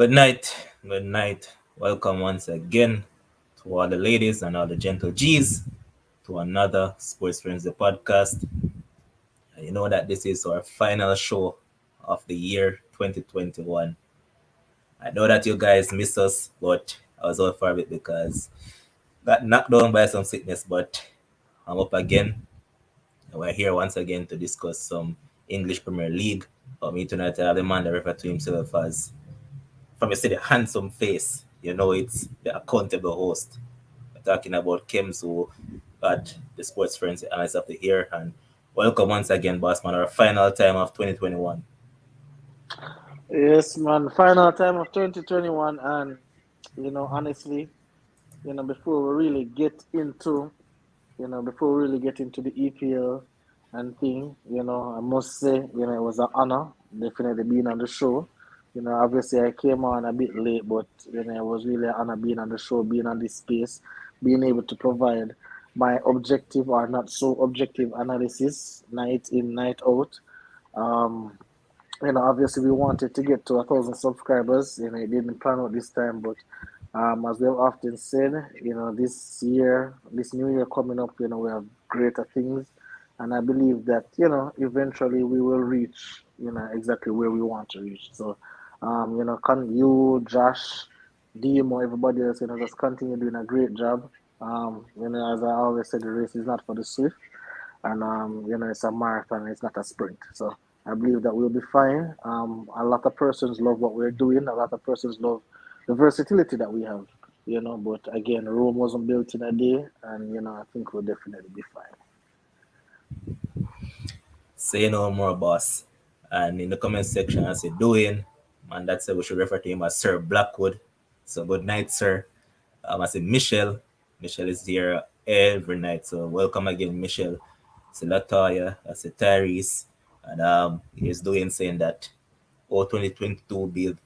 Good night. Good night. Welcome once again to all the ladies and all the gentle G's to another Sports Frenzzyy podcast. And you know that this is our final show of the year 2021. I know that you guys miss us, but I was out for a bit because got knocked down by some sickness, but I'm up again. And we're here once again to discuss some English Premier League. For me tonight, I have the man that referred to himself as from you see the handsome face, you know it's the accountable host. We're talking about Kims who got the sports friends analyst of the year. And welcome once again, boss man, our final time of 2021. Yes, man. Final time of 2021, and honestly, before we really get into, before we really get into the EPL and thing, I must say, it was an honor, definitely being on the show. Obviously I came on a bit late, but it was really an honor being on the show, being on this space, being able to provide my objective or not so objective analysis night in, night out. Um, obviously we wanted to get to 1,000 subscribers. It didn't plan out this time, but as we have often said, this year, this new year coming up, we have greater things, and I believe that eventually we will reach exactly where we want to reach. So, can you, Josh, Demo, everybody else, just continue doing a great job. As I always said, the race is not for the swift, and it's a marathon, it's not a sprint. So I believe that we'll be fine. A lot of persons love what we're doing. A lot of persons love the versatility that we have. But again, Rome wasn't built in a day, and I think we'll definitely be fine. Say no more, boss. And in the comment section, I say doing, and that's it. We should refer to him as Sir Blackwood. So good night, sir. I say Michelle. Michelle is here every night. So welcome again, Michelle. Say Latoya. I say Tyrese. And he's doing saying that 2022 be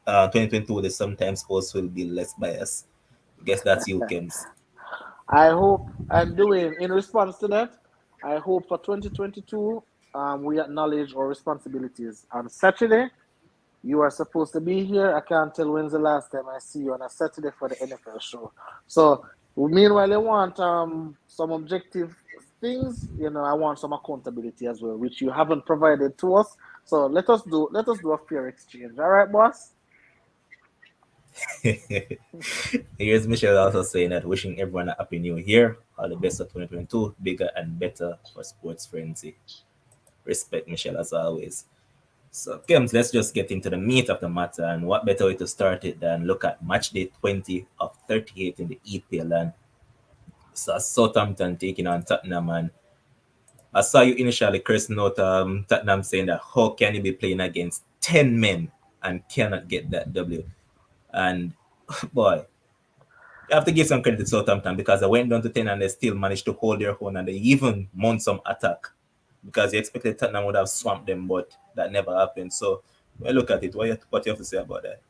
2022 the sometimes also will be less biased. I guess that's you, Kims. I hope, and doing in response to that, I hope for 2022, we acknowledge our responsibilities. On Saturday, you are supposed to be here. I can't tell when's the last time I see you on a Saturday for the NFL show. So, meanwhile, I want some objective things. I want some accountability as well, which you haven't provided to us. So let us do a fair exchange. All right, boss. Here's Michelle also saying that wishing everyone a happy new year, all the best of 2022, bigger and better for Sports Frenzy. Respect, Michelle, as always. So, Kems, let's just get into the meat of the matter. And what better way to start it than look at match day 20 of 38 in the EPL? And so Southampton taking on Tottenham. And I saw you initially cursing out Tottenham saying that how can you be playing against 10 men and cannot get that W? And boy, you have to give some credit to Southampton because they went down to 10 and they still managed to hold their own and they even mount some attack because you expected Tottenham would have swamped them, but that never happened. So, well, look at it. What you have to say about that?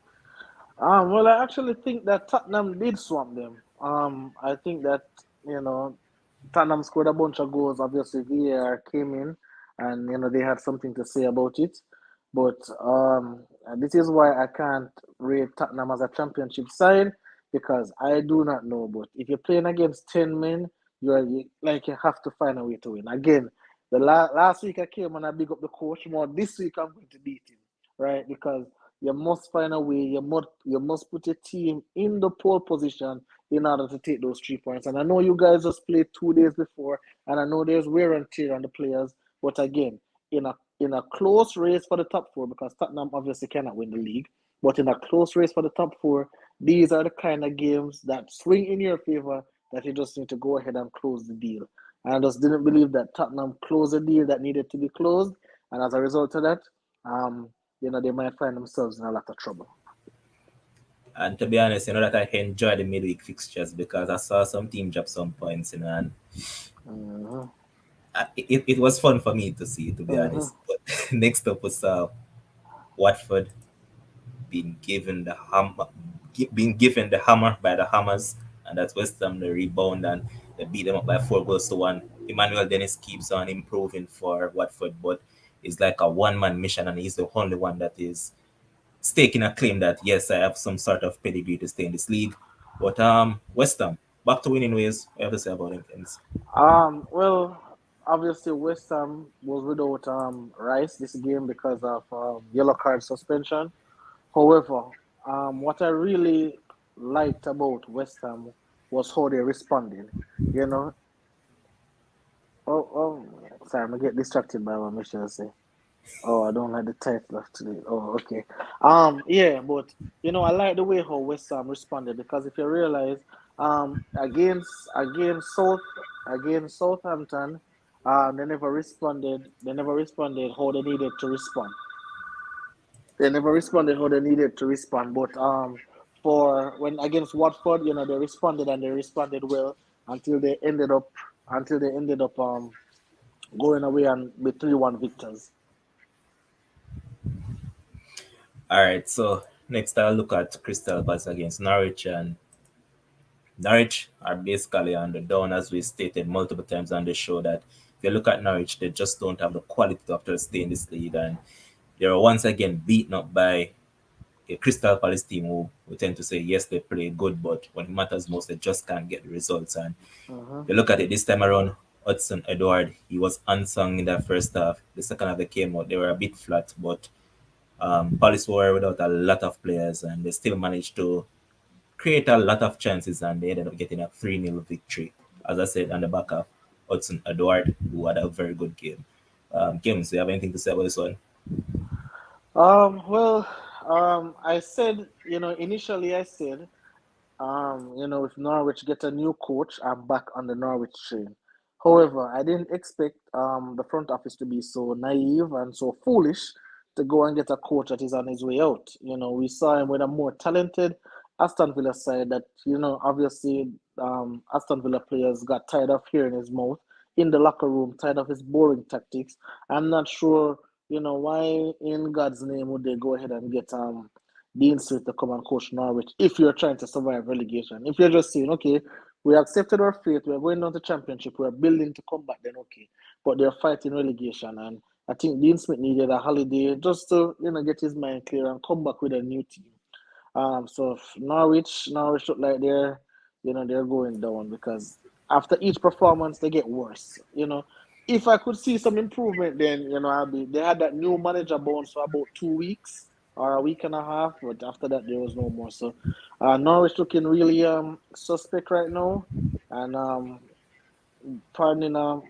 Well, I actually think that Tottenham did swamp them. I think that you know Tottenham scored a bunch of goals. Obviously, VAR came in, and they had something to say about it. But this is why I can't rate Tottenham as a championship side because I do not know. But if you're playing against 10 men, you have to find a way to win. Again, the last week I came and I big up the coach more. This week I'm going to beat him, right? Because you must find a way. You must put your team in the pole position in order to take those 3 points. And I know you guys just played 2 days before, and I know there's wear and tear on the players. But again, in a close race for the top four, because Tottenham obviously cannot win the league, but in a close race for the top four, these are the kind of games that swing in your favor that you just need to go ahead and close the deal. And I just didn't believe that Tottenham closed a deal that needed to be closed, and as a result of that, um, they might find themselves in a lot of trouble. And to be honest, you know that I enjoy the midweek fixtures because I saw some team drop some points, and Mhm. it was fun for me to see, to be Mhm. honest. But next up was Watford being given the hammer by the Hammers, and that's West Ham the rebound and they beat them up by 4 goals to 1. Emmanuel Dennis keeps on improving for Watford, but it's like a one-man mission, and he's the only one that is staking a claim that yes, I have some sort of pedigree to stay in this league. But West Ham back to winning ways. What you have to say about them things? Well, obviously West Ham was without Rice this game because of yellow card suspension. However, what I really liked about West Ham was how they responded. You know, sorry, I'm gonna get distracted by what Michelle say. Oh, I don't like the title of today. Oh, okay. Yeah, but I like the way how West Ham responded because if you realize, against Southampton, they never responded. They never responded how they needed to respond. They never responded how they needed to respond. But for when against Watford, they responded and they responded well until they ended up going away and with 3-1 victors. All right, so next I'll look at Crystal Palace against Norwich, and Norwich are basically on the down, as we stated multiple times on the show. That if you look at Norwich, they just don't have the quality to have to stay in this league, and they are once again beaten up by a Crystal Palace team who we tend to say yes they play good, but when it matters most, they just can't get the results. And Uh-huh. if you look at it this time around, Hudson Edward, he was unsung in that first half. The second half they came out, they were a bit flat, but Palace were without a lot of players, and they still managed to create a lot of chances, and they ended up getting a 3-0 victory. As I said, on the back of Hudson Edward, who had a very good game. Kim, do you have anything to say about this one? Well, I said, initially I said, if Norwich get a new coach, I'm back on the Norwich train. However, I didn't expect the front office to be so naive and so foolish to go and get a coach that is on his way out. We saw him with a more talented Aston Villa side that, obviously Aston Villa players got tired of hearing his mouth in the locker room, tired of his boring tactics. I'm not sure, why in God's name would they go ahead and get Dean Smith to come and coach Norwich if you're trying to survive relegation. If you're just saying, okay, we accepted our fate, we're going down to championship, we're building to come back, then okay. But they're fighting relegation, and I think Dean Smith needed a holiday just to, get his mind clear and come back with a new team. So Norwich look like they're going down because after each performance they get worse. If I could see some improvement, then I'll be. They had that new manager bounce for about 2 weeks or a week and a half, but after that there was no more. So Norwich looking really suspect right now, and pardon a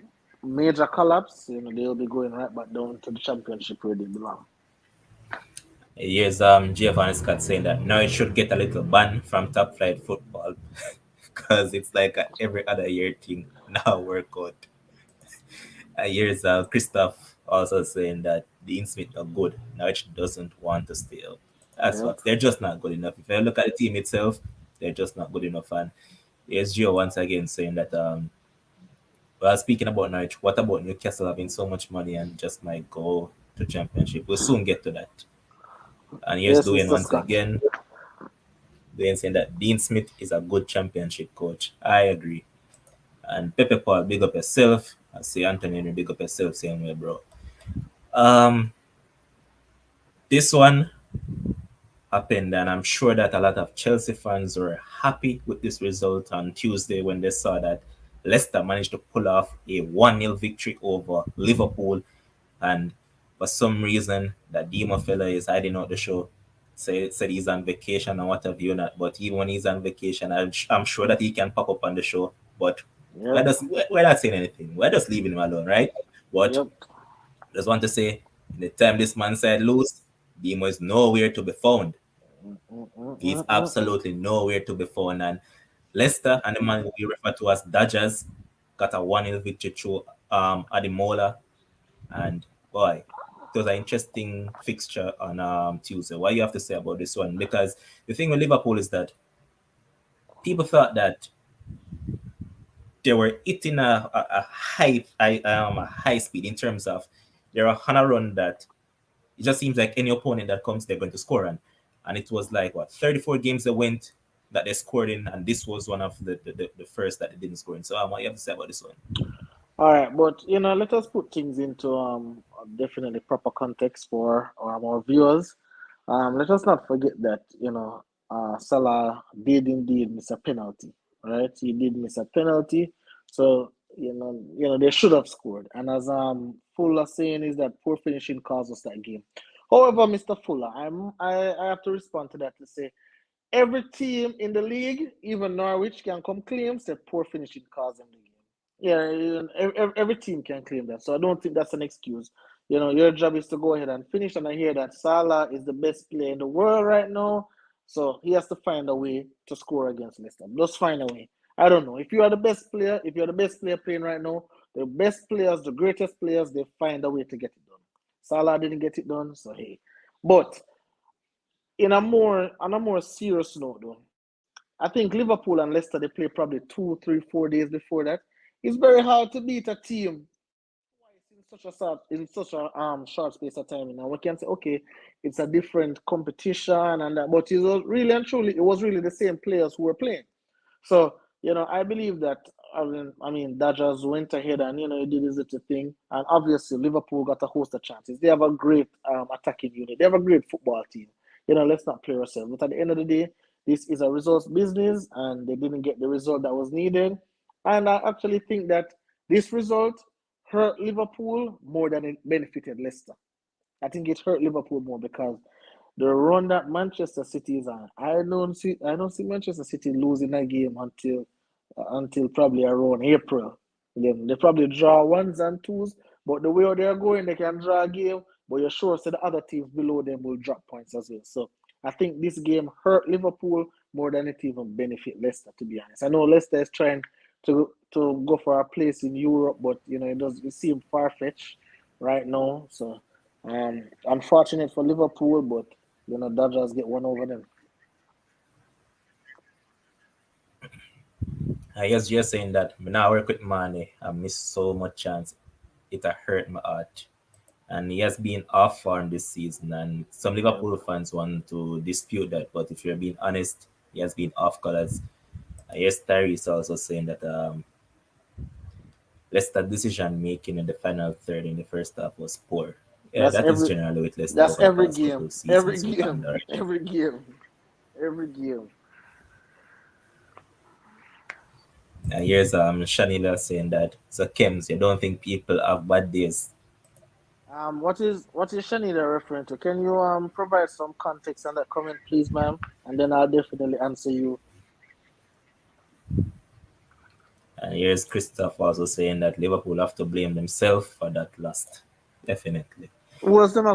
major collapse, they'll be going right back down to the championship where they belong. Here's Giovanni Scott saying that now it should get a little ban from top flight football because it's like a every other year thing now work out. Here's Christoph also saying that Dean Smith are good. Now it doesn't want to stay up. That's Yep. facts. They're just not good enough. If I look at the team itself, they're just not good enough. And here's Gio once again saying that well, speaking about Norwich, what about Newcastle having so much money and just might go to championship? We'll soon get to that. And here's Yes, Dwayne Mr. once Scott. again. Dwayne saying that Dean Smith is a good championship coach. I agree. And Pepe Paul, big up yourself. I see Anthony, big up yourself, same way, bro. Um, this one happened, and I'm sure that a lot of Chelsea fans were happy with this result on Tuesday when they saw that Leicester managed to pull off a 1-0 victory over Liverpool. And for some reason, that Demo fella is hiding out the show. Said he's on vacation and what have you not. But even when he's on vacation, I'm sure that he can pop up on the show. But Yep. we're not saying anything. We're just leaving him alone, right? But Yep. just want to say, in the time this man said lose, Demo is nowhere to be found. Mm, mm, mm, He's mm, mm, mm. absolutely nowhere to be found. And Leicester and the man we refer to as Dodgers got a 1-0 victory through Ademola. And boy, it was an interesting fixture on Tuesday. What you have to say about this one? Because the thing with Liverpool is that people thought that they were hitting a high speed in terms of they're on a run that it just seems like any opponent that comes, they're going to score on. And it was like, what, 34 games they went that they scored in, and this was one of the first that they didn't score in. So, what you have to say about this one? All right, but let us put things into definitely proper context for our viewers. Let us not forget that, Salah did indeed miss a penalty, right? He did miss a penalty. So, they should have scored. And as Fuller saying is that poor finishing caused us that game. However, Mr. Fuller, I have to respond to that to say every team in the league, even Norwich, can come claim say poor finishing caused them the game. Yeah, every team can claim that. So I don't think that's an excuse. Your job is to go ahead and finish. And I hear that Salah is the best player in the world right now. So he has to find a way to score against Leicester. Just find a way. I don't know. If you are the best player, if you're the best player playing right now, the best players, the greatest players, they find a way to get it done. Salah didn't get it done, so hey. But on a more serious note though, I think Liverpool and Leicester they play probably 2, 3, 4 days before that. It's very hard to beat a team twice in such a short space of time. Now we can say okay, it's a different competition and that, but it was really and truly it was really the same players who were playing. So, I believe that Dodgers went ahead and he did his little thing, and obviously Liverpool got a host of chances. They have a great attacking unit. They have a great football team. Let's not play ourselves. But at the end of the day, this is a results business, and they didn't get the result that was needed. And I actually think that this result hurt Liverpool more than it benefited Leicester. I think it hurt Liverpool more because the run that Manchester City is on, I don't see Manchester City losing a game until probably around April. They probably draw ones and twos, but the way they're going, they can draw a game, but you're sure so the other teams below them will drop points as well. So I think this game hurt Liverpool more than it even benefit Leicester, to be honest. I know Leicester is trying to go for a place in Europe, but it seems far fetched right now. So unfortunate for Liverpool, but Dodgers get one over them. I guess you're saying that when I work with Mane, I miss so much chance. It a hurt my heart. And he has been off form this season. And some Yeah, Liverpool fans want to dispute that. But if you're being honest, he has been off colors. Yes, Terry is also saying that Leicester decision making in the final third in the first half was poor. Yeah, that's that is every generally with Leicester that's over the every past game, couple of every seasons with game, Under. every game, every game. And here's Shanila saying that so Kems, you don't think people have bad days. What is Shanida referring to? Can you provide some context on that comment, please, ma'am? And then I'll definitely answer you. And here's Christoph also saying that Liverpool have to blame themselves for that loss. Definitely. But Who else them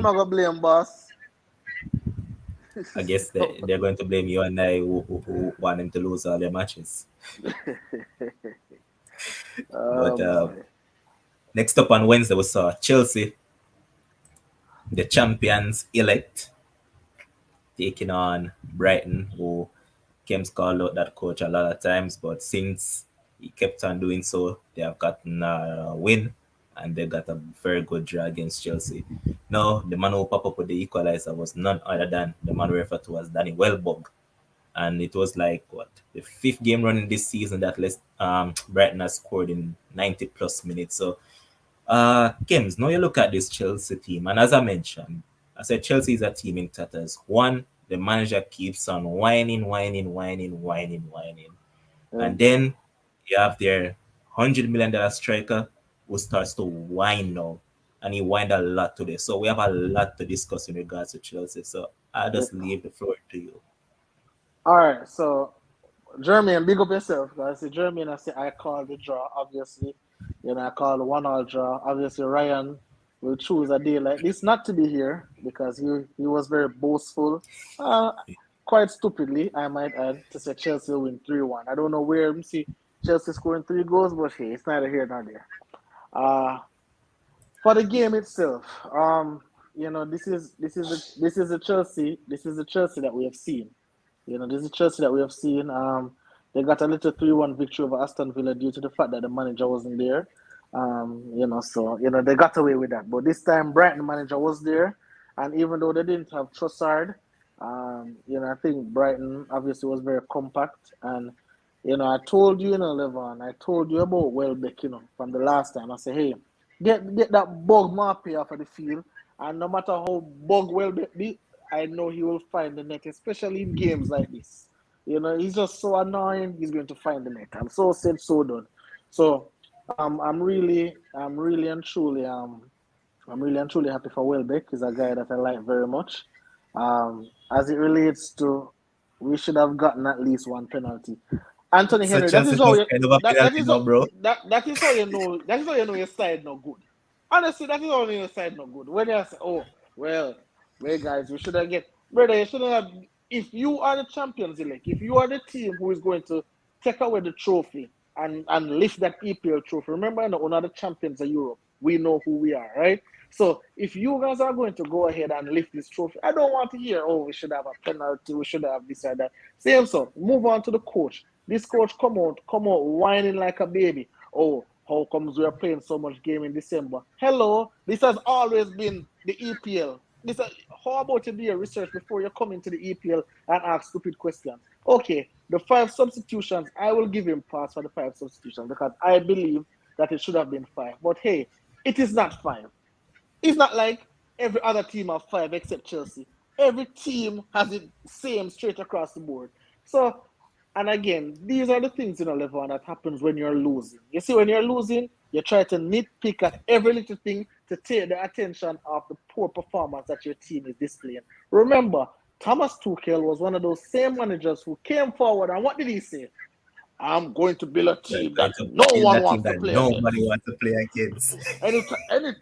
I go blame, boss? I guess they're going to blame you and I who want them to lose all their matches. Oh But boy. next up on Wednesday, we saw Chelsea, the champions elect, taking on Brighton, who Kems called out that coach a lot of times, but since he kept on doing so, they have gotten a win and they got a very good draw against Chelsea. Now, the man who popped up with the equalizer was none other than the man referred to as Danny Welbeck. And it was like, what, the fifth game running this season that Brighton has scored in 90 plus minutes. So Kims, now you look at this Chelsea team, and as I mentioned, I said Chelsea is a team in tatters. One, the manager keeps on whining. And Um, then you have their $100 million striker who starts to whine now. And he whined a lot today. So we have a lot to discuss in regards to Chelsea. So I'll yeah. just leave the floor to you. All right, so Jermaine, big up yourself, guys. See, Jermaine, I called the draw, obviously. I called the 1-all draw. Obviously, Ryan will choose a day like this not to be here because he was very boastful. Uh, quite stupidly, I might add, to say Chelsea will win 3-1. I don't know where you see Chelsea scoring 3 goals, but hey, it's neither here nor there. Uh, for the game itself, this is the Chelsea that we have seen. This is Chelsea that we have seen. They got a little 3-1 victory over Aston Villa due to the fact that the manager wasn't there. So they got away with that. But this time, Brighton manager was there, and even though they didn't have Trossard, I think Brighton obviously was very compact. And I told you, Levon, I told you about Welbeck, from the last time. I said, hey, get that bug Marpy off of the field, and no matter how bug Welbeck be, I know he will find the net, especially in games like this. He's just so annoying. He's going to find the net. I'm so said, so done. So, I'm really and truly happy for Welbeck. He's a guy that I like very much. As it relates to, we should have gotten at least one penalty. Anthony So Henry, that Chelsea is how was you kind of a that penalty is now, bro. that is how you know your side no good. Honestly, that is how you know your side no good. When you say, oh well, guys, we should have get brother, you shouldn't have. If you are the champions elect, if you are the team who is going to take away the trophy and lift that EPL trophy, remember, we're not the champions of Europe. We know who we are, right? So if you guys are going to go ahead and lift this trophy, I don't want to hear, oh, we should have a penalty, we should have this or that. Same so. Move on to the coach. This coach come out whining like a baby. Oh, how comes we are playing so much game in December? Hello, this has always been the EPL. How about you do your research before you come into the EPL and ask stupid questions? Okay, the 5 substitutions, I will give him pass for the 5 substitutions because I believe that it should have been 5. But hey, it is not 5. It's not like every other team have 5 except Chelsea. Every team has it same straight across the board. So, and again, these are the things, Levon, that happens when you're losing. You see, when you're losing, you try to nitpick at every little thing to take the attention of the poor performance that your team is displaying. Remember, Thomas Tuchel was one of those same managers who came forward, and what did he say? I'm going to build a We're team going that to no build one a team wants to that play nobody against. wants to play against.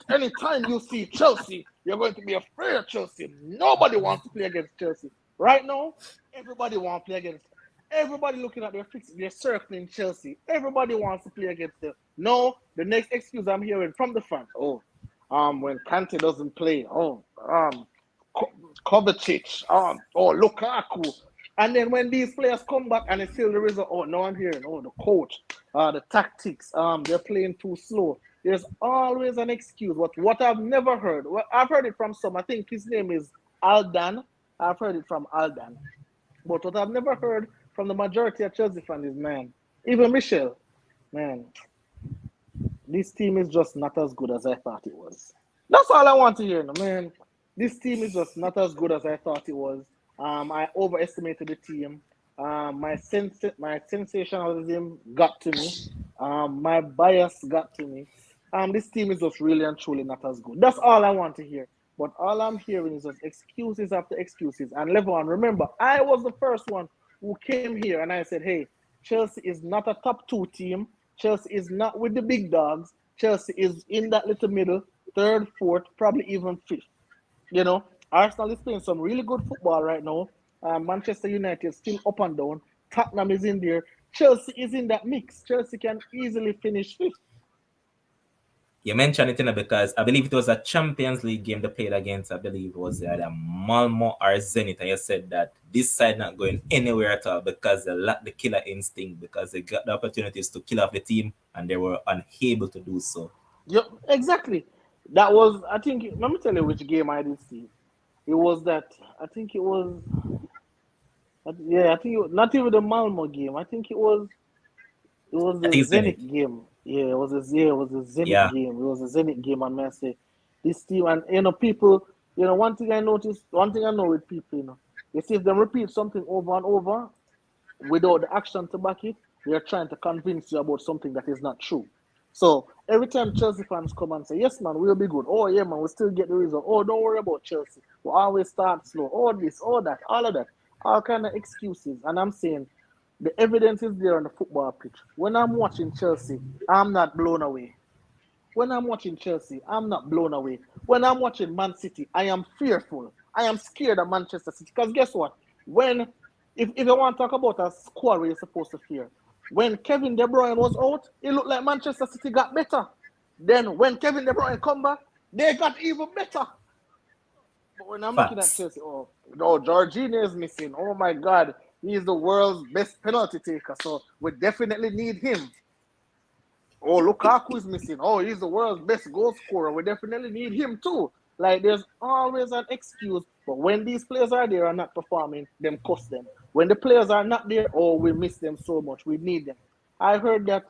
Anytime you see Chelsea, you're going to be afraid of Chelsea. Nobody wants to play against Chelsea. Right now, everybody wants to play against. Everybody looking at their fix, they're circling Chelsea. Everybody wants to play against them. No, the next excuse I'm hearing from the fans. Oh, when Kante doesn't play. Oh, Kovacic. Oh, Lukaku. And then when these players come back and it's still the result, oh, no, I'm hearing, oh, the coach, the tactics, they're playing too slow. There's always an excuse. What I've never heard, well, I've heard it from some, I think his name is Aldan. I've heard it from Aldan. But what I've never heard from the majority of Chelsea fans is, man, even Michel, man, this team is just not as good as I thought it was. That's all I want to hear, man. This team is just not as good as I thought it was. I overestimated the team. My sensationalism got to me. My bias got to me. This team is just really and truly not as good. That's all I want to hear. But all I'm hearing is just excuses after excuses. And Levon, remember, I was the first one who came here and I said, hey, Chelsea is not a top 2 team. Chelsea is not with the big dogs. Chelsea is in that little middle, third, fourth, probably even fifth. Arsenal is playing some really good football right now. Manchester United is still up and down. Tottenham is in there. Chelsea is in that mix. Chelsea can easily finish fifth. You mentioned it, because I believe it was a Champions League game they played against. I believe it was either Malmo or Zenit, and you said that this side not going anywhere at all because they lack the killer instinct, because they got the opportunities to kill off the team and they were unable to do so. Yep, exactly. That was, I think, let me tell you which game I did see. It was that, I think it was, yeah, I think not even the Malmo game. I think it was I the think it's Zenit. Zenit game. Yeah, it was a Zenit Yeah. game. It was a Zenit game, and I say this team, and people, one thing I noticed, one thing I know with people, you see if they repeat something over and over without the action to back it, they're trying to convince you about something that is not true. So every time Chelsea fans come and say, yes, man, we'll be good. Oh, yeah, man, we'll still get the result. Oh, don't worry about Chelsea. We'll always start slow. All this, all that, all of that. All kind of excuses. And I'm saying the evidence is there on the football pitch. When I'm watching Chelsea, I'm not blown away. When I'm watching Chelsea, I'm not blown away. When I'm watching Man City, I am fearful. I am scared of Manchester City. Because guess what? If you want to talk about a squad where you're supposed to fear, when Kevin De Bruyne was out, it looked like Manchester City got better. Then when Kevin De Bruyne come back, they got even better. But when I'm looking at Facts. Chelsea, oh no, Jorginho is missing. Oh my God, he is the world's best penalty taker. So we definitely need him. Oh, Lukaku is missing. Oh, he's the world's best goal scorer. We definitely need him too. Like, there's always an excuse. But when these players are there and not performing, them cost them. When the players are not there, oh, we miss them so much. We need them. I heard that.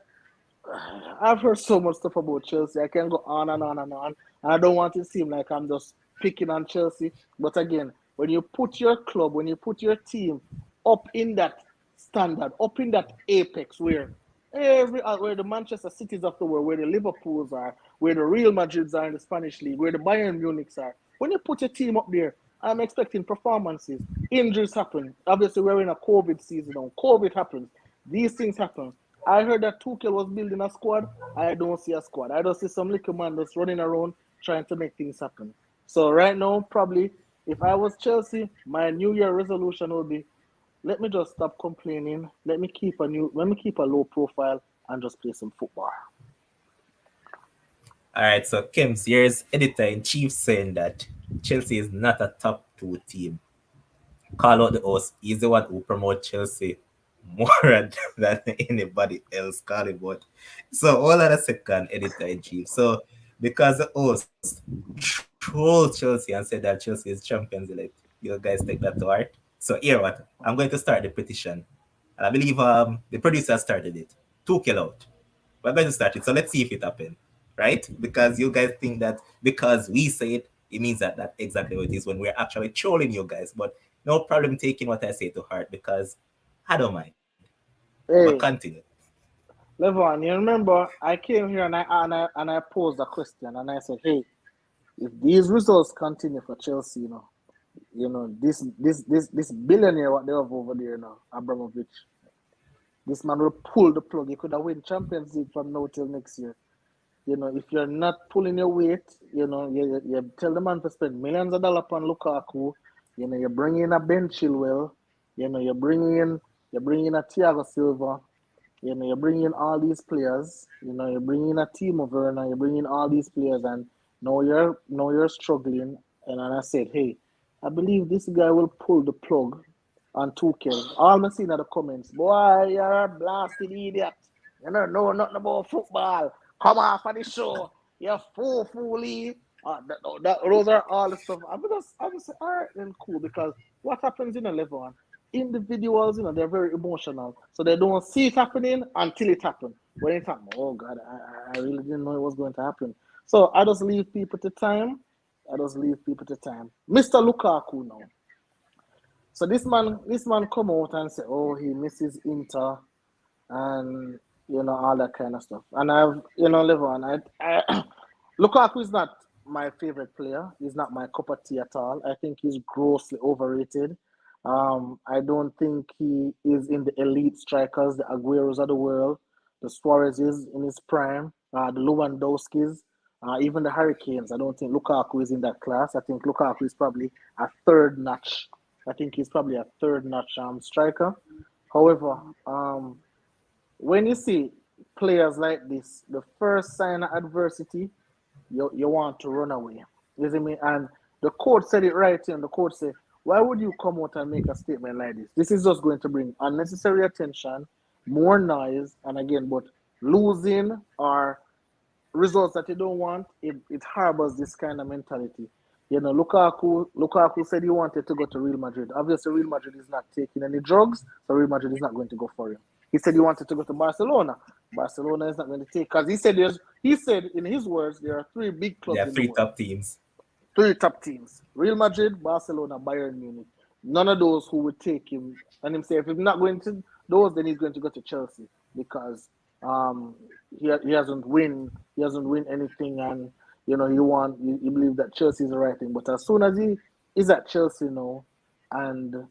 I've heard so much stuff about Chelsea. I can go on and on and on. And I don't want it to seem like I'm just picking on Chelsea. But again, when you put your club, when you put your team up in that standard, up in that apex where the Manchester Cities of the world, where the Liverpools are, where the Real Madrids are in the Spanish league, where the Bayern Munichs are. When you put your team up there, I'm expecting performances. Injuries happen. Obviously, we're in a COVID season now. COVID happens. These things happen. I heard that Tuchel was building a squad. I don't see a squad. I don't see some little man that's running around trying to make things happen. So right now, probably, if I was Chelsea, my New Year resolution would be let me just stop complaining. Let me keep a low profile and just play some football. All right, so Kim's here's editor in chief saying that Chelsea is not a top two team. Call out the host. He's the one who promotes Chelsea more than anybody else. Call him out. So all of the second editor in chief. So because the host trolled Chelsea and said that Chelsea is Champions League, you guys take that to heart. So here what? I'm going to start the petition. And I believe the producer started it. Tuchel out. We're going to start it. So let's see if it happened. Right? Because you guys think that because we say it, it means that that's exactly what it is when we're actually trolling you guys. But no problem taking what I say to heart because I don't mind. But Hey, continue. Levon, you remember I came here and I posed a question and I said, hey, if these results continue for Chelsea, this billionaire what they have over there now, Abramovich, this man will pull the plug. He could have win Champions League from now till next year. If you're not pulling your weight, you tell the man to spend millions of dollars on Lukaku. You bring in a Ben Chilwell. You bring in a Thiago Silva. You bring in all these players. You bring in a Timo Werner. You bring in all these players, and now you're struggling. And I said, hey, I believe this guy will pull the plug on Tuchel. All I'm seeing in the comments, boy, you're a blasted idiot. You don't know nothing about football. Come off of the show. You're fooly. Those are all the stuff. I'm just all right, then cool. Because what happens in a level one, individuals, they're very emotional. So they don't see it happening until it happens. When it happens, oh God, I really didn't know it was going to happen. So I just leave people to time. Mr. Lukaku now. So this man come out and say, oh, he misses Inter and all that kind of stuff. And I've live on. Lukaku is not my favorite player. He's not my cup of tea at all. I think he's grossly overrated. I don't think he is in the elite strikers, the Agueros of the world, the Suarez is in his prime, the Lewandowskis, even the Hurricanes. I don't think Lukaku is in that class. I think Lukaku is probably a third notch. I think he's probably a third notch striker. However, when you see players like this, the first sign of adversity, you want to run away. You see me? And the court said it right here. And the court said, why would you come out and make a statement like this? This is just going to bring unnecessary attention, more noise, and again, but losing or results that you don't want, it harbors this kind of mentality. Lukaku said he wanted to go to Real Madrid. Obviously, Real Madrid is not taking any drugs, so Real Madrid is not going to go for him. He said he wanted to go to Barcelona. Barcelona is not going to take because he said in his words there are three big There clubs are in the three world, top teams. three top teams: Real Madrid, Barcelona, Bayern Munich. None of those who would take him. And him say if he's not going to those, then he's going to go to Chelsea because um he hasn't win anything, and he believe that Chelsea is the right thing. But as soon as he is at Chelsea now, and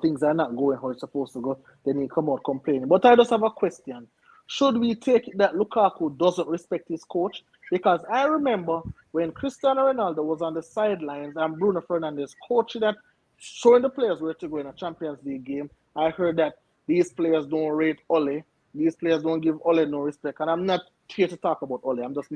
things are not going how it's supposed to go, then he come out complaining. But I just have a question. Should we take it that Lukaku doesn't respect his coach? Because I remember when Cristiano Ronaldo was on the sidelines and Bruno Fernandes coaching that, showing the players where to go in a Champions League game, I heard that these players don't rate Ole. These players don't give Ole no respect. And I'm not here to talk about Ole. I'm just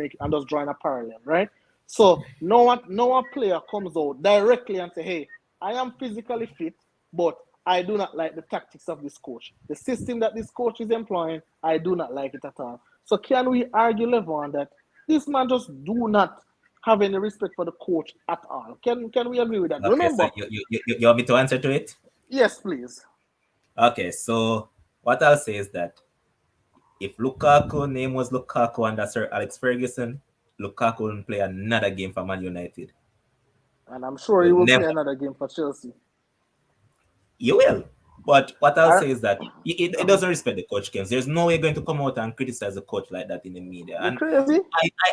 drawing a parallel, right? So no one player comes out directly and say, hey, I am physically fit, but I do not like the tactics of this coach. The system that this coach is employing, I do not like it at all. So can we argue, Levon, that this man just do not have any respect for the coach at all? Can we agree with that? Okay, so Remember, you want me to answer to it? yes, please. Okay, so what I'll say is that if Lukaku name was Lukaku under Sir Alex Ferguson, Lukaku wouldn't play another game for Man United. And I'm sure he will will never. play another game for Chelsea. You will. But what I'll I, say is that it doesn't respect the coach games. There's no way going to come out and criticize the coach like that in the media. you And crazy?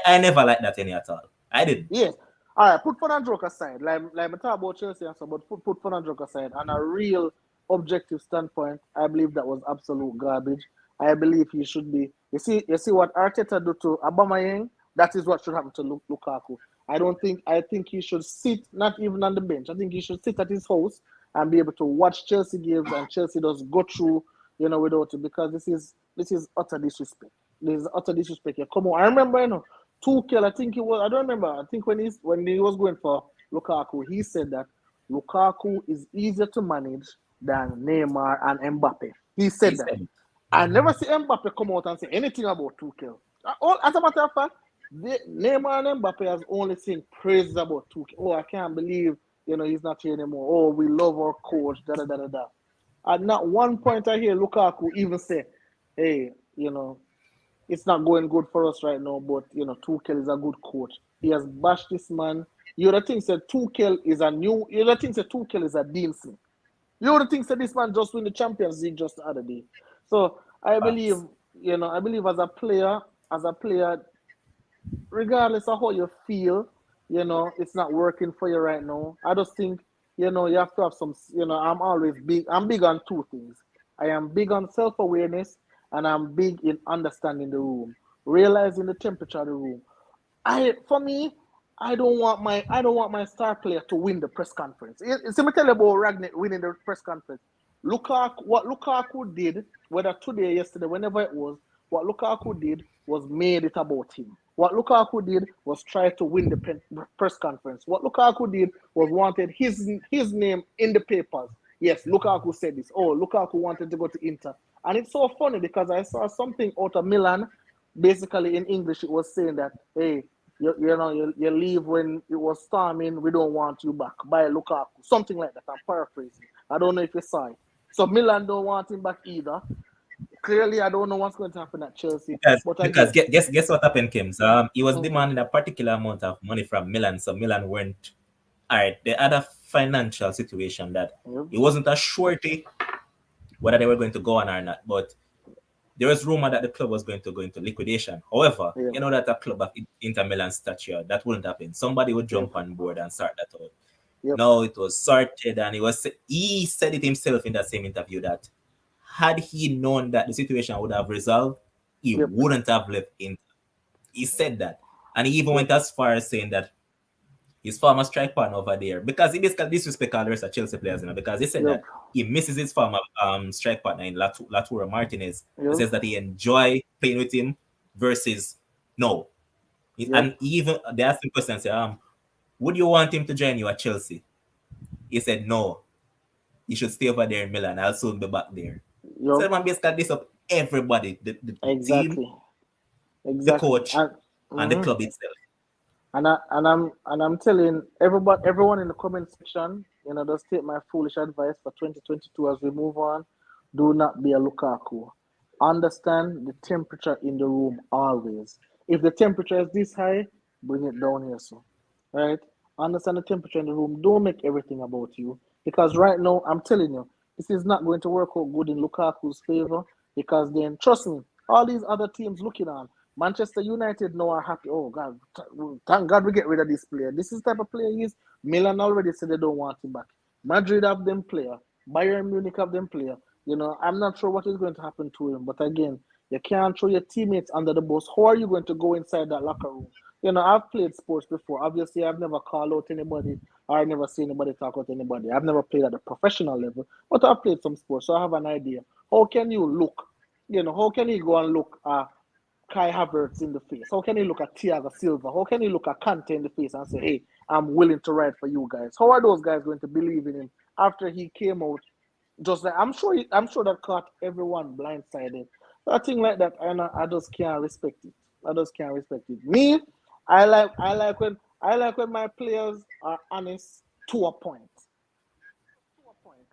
I never liked that any at all. I didn't. Yes. All right, put fun and joke aside. Like we talk about Chelsea and so, but put fun and joke aside. On a real objective standpoint, I believe that was absolute garbage. I believe he should be. You see what Arteta do to Aubameyang. That is what should happen to Lukaku. I don't think. I think he should sit, not even on the bench. I think he should sit at his house and be able to watch Chelsea games, and Chelsea does go through, without it, because this is utter disrespect. This is utter disrespect. Yeah, come on. I remember, Tuchel, I think it was. I don't remember. I think when he was going for Lukaku, he said that Lukaku is easier to manage than Neymar and Mbappe. He He said that. said, I never see Mbappe come out and say anything about Tuchel. As a matter of fact, Neymar and Mbappe has only seen praises about Tuchel. Oh, I can't believe he's not here anymore. Oh, we love our coach. Da da da da da. At not one point I hear Lukaku even say, "Hey, it's not going good for us right now, but Tuchel is a good coach. He has bashed this man. You would think said Tuchel is a new. You would think said Tuchel is a Dean Smith. You would think said this man just win the Champions League just the other day. So I believe, facts. as a player, regardless of how you feel, it's not working for you right now. I just think, you have to have some, I'm big on two things. I am big on self-awareness and I'm big in understanding the room, realizing the temperature of the room. For me, I don't want my star player to win the press conference. See me tell you about Ragnick winning the press conference. What Lukaku did, whether today, yesterday, whenever it was, what Lukaku did was made it about him. What Lukaku did was try to win the press conference. What Lukaku did was wanted his name in the papers. Yes, Lukaku said this. Oh, Lukaku wanted to go to Inter. And it's so funny because I saw something out of Milan. Basically, in English, it was saying that, hey, you leave when it was storming. We don't want you back. By Lukaku, something like that. I'm paraphrasing. I don't know if you saw it. So Milan don't want him back either. Clearly, I don't know what's going to happen at Chelsea. But Because again, guess what happened, Kim? So, he was mm-hmm. demanding a particular amount of money from Milan, so Milan weren't. All right, they had a financial situation that Yep, it wasn't a surety whether they were going to go on or not, but there was rumor that the club was going to go into liquidation. However, yep, you know that a club of Inter Milan stature, that wouldn't happen. Somebody would yep, jump on board and sort that out. yep, No, it was sorted, and he said it himself in that same interview that had he known that the situation would have resolved, he yep, wouldn't have left Inter. He said that, and he even yep, went as far as saying that his former strike partner over there, because he basically disrespect all the rest of Chelsea players, because he said yep, that he misses his former strike partner in Latour Martinez. He yep, says that he enjoy playing with him versus no. yep, And even they asked him questions, say, would you want him to join you at Chelsea? He said no. He should stay over there in Milan. I'll soon be back there. So yep. the man basically this up everybody, the team, Exactly, the exactly. coach, and the Mhm. club itself. And I'm telling everyone in the comment section, just take my foolish advice for 2022 as we move on. Do not be a Lukaku. Understand the temperature in the room always. If the temperature is this high, bring it down here, so right. Understand the temperature in the room. Don't make everything about you because right now I'm telling you, this is not going to work out good in Lukaku's favor because then trust me, all these other teams looking on. Manchester United now are happy. Oh God, thank God we get rid of this player. This is the type of player he is. Milan already said they don't want him back. Madrid have them player. Bayern Munich have them player. I'm not sure what is going to happen to him. But again, you can't throw your teammates under the bus. How are you going to go inside that locker room? I've played sports before. Obviously, I've never called out anybody or I've never seen anybody talk out anybody. I've never played at the professional level, but I've played some sports, so I have an idea. How can you look? How can you go and look at Kai Havertz in the face? How can he look at Thiago Silva? How can he look at Kante in the face and say, hey, I'm willing to ride for you guys? How are those guys going to believe in him after he came out? Just like I'm sure that caught everyone blindsided. A thing like that, and I just can't respect it. I just can't respect it. Me, I like when my players are honest to a point.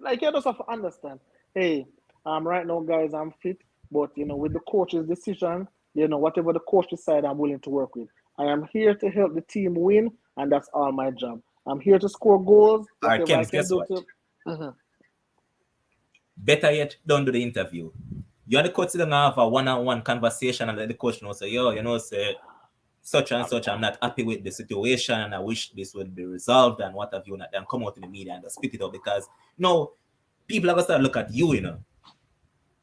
Like you just have to understand. Hey, right now, guys, I'm fit, but with the coach's decision, whatever the coach decide, I'm willing to work with. I am here to help the team win, and that's all my job. I'm here to score goals, Or whatever I Kems, can guess do what? to. Mhm. Better yet, don't do the interview. You and the coach still gonna have a one-on-one conversation and let the coach know, say, yo, say such and such, I'm not happy with the situation and I wish this would be resolved and what have you not, then come out in the media and just spit it out because no, people are gonna start look at you.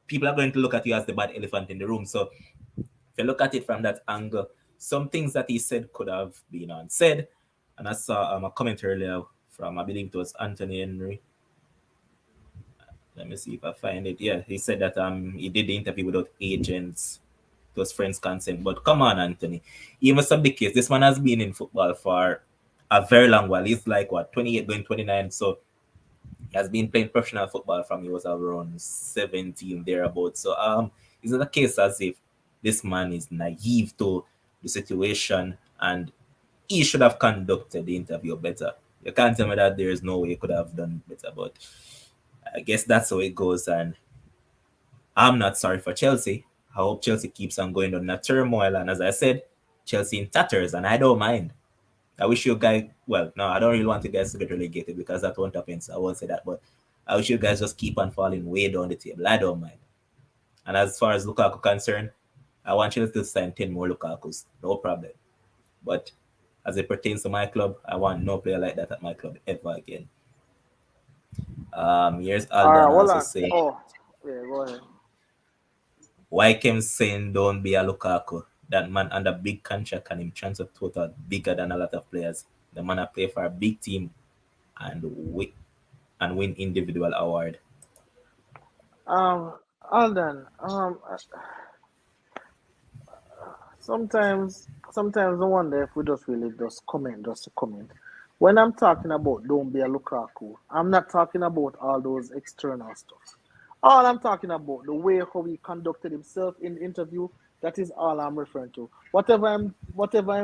People are going to look at you as the bad elephant in the room. So if you look at it from that angle, some things that he said could have been unsaid. And I saw a comment earlier from, I believe it was Anthony Henry. Let me see if I find it. Yeah, he said that he did the interview without agents. It was friends' consent. But come on, Anthony. Even some the case, this man has been in football for a very long while. He's like what 28 going 29. So he has been playing professional football from he was around 17 thereabouts. So is it a case as if this man is naive to the situation and he should have conducted the interview better. You can't tell me that there is no way he could have done better, but I guess that's how it goes. And I'm not sorry for Chelsea. I hope Chelsea keeps on going on that turmoil. And as I said, Chelsea in tatters, and I don't mind. I wish you guys, well, no, I don't really want you guys to get relegated because that won't happen. So I won't say that. But I wish you guys just keep on falling way down the table. I don't mind. And as far as Lukaku concerned, I want Chelsea to sign 10 more Lukakus. No problem. But as it pertains to my club, I want no player like that at my club ever again. Here's All right, Aldan hold also on. saying, Oh, yeah, go ahead. why Kim saying don't be a Lukaku? That man under big contract and him chance of total bigger than a lot of players. The man I play for a big team and win individual award. Um, Alden, sometimes I wonder if we just really just to comment. When I'm talking about don't be a Lukaku, I'm not talking about all those external stuff. All I'm talking about the way how he conducted himself in the interview. That is all I'm referring to. Whatever I'm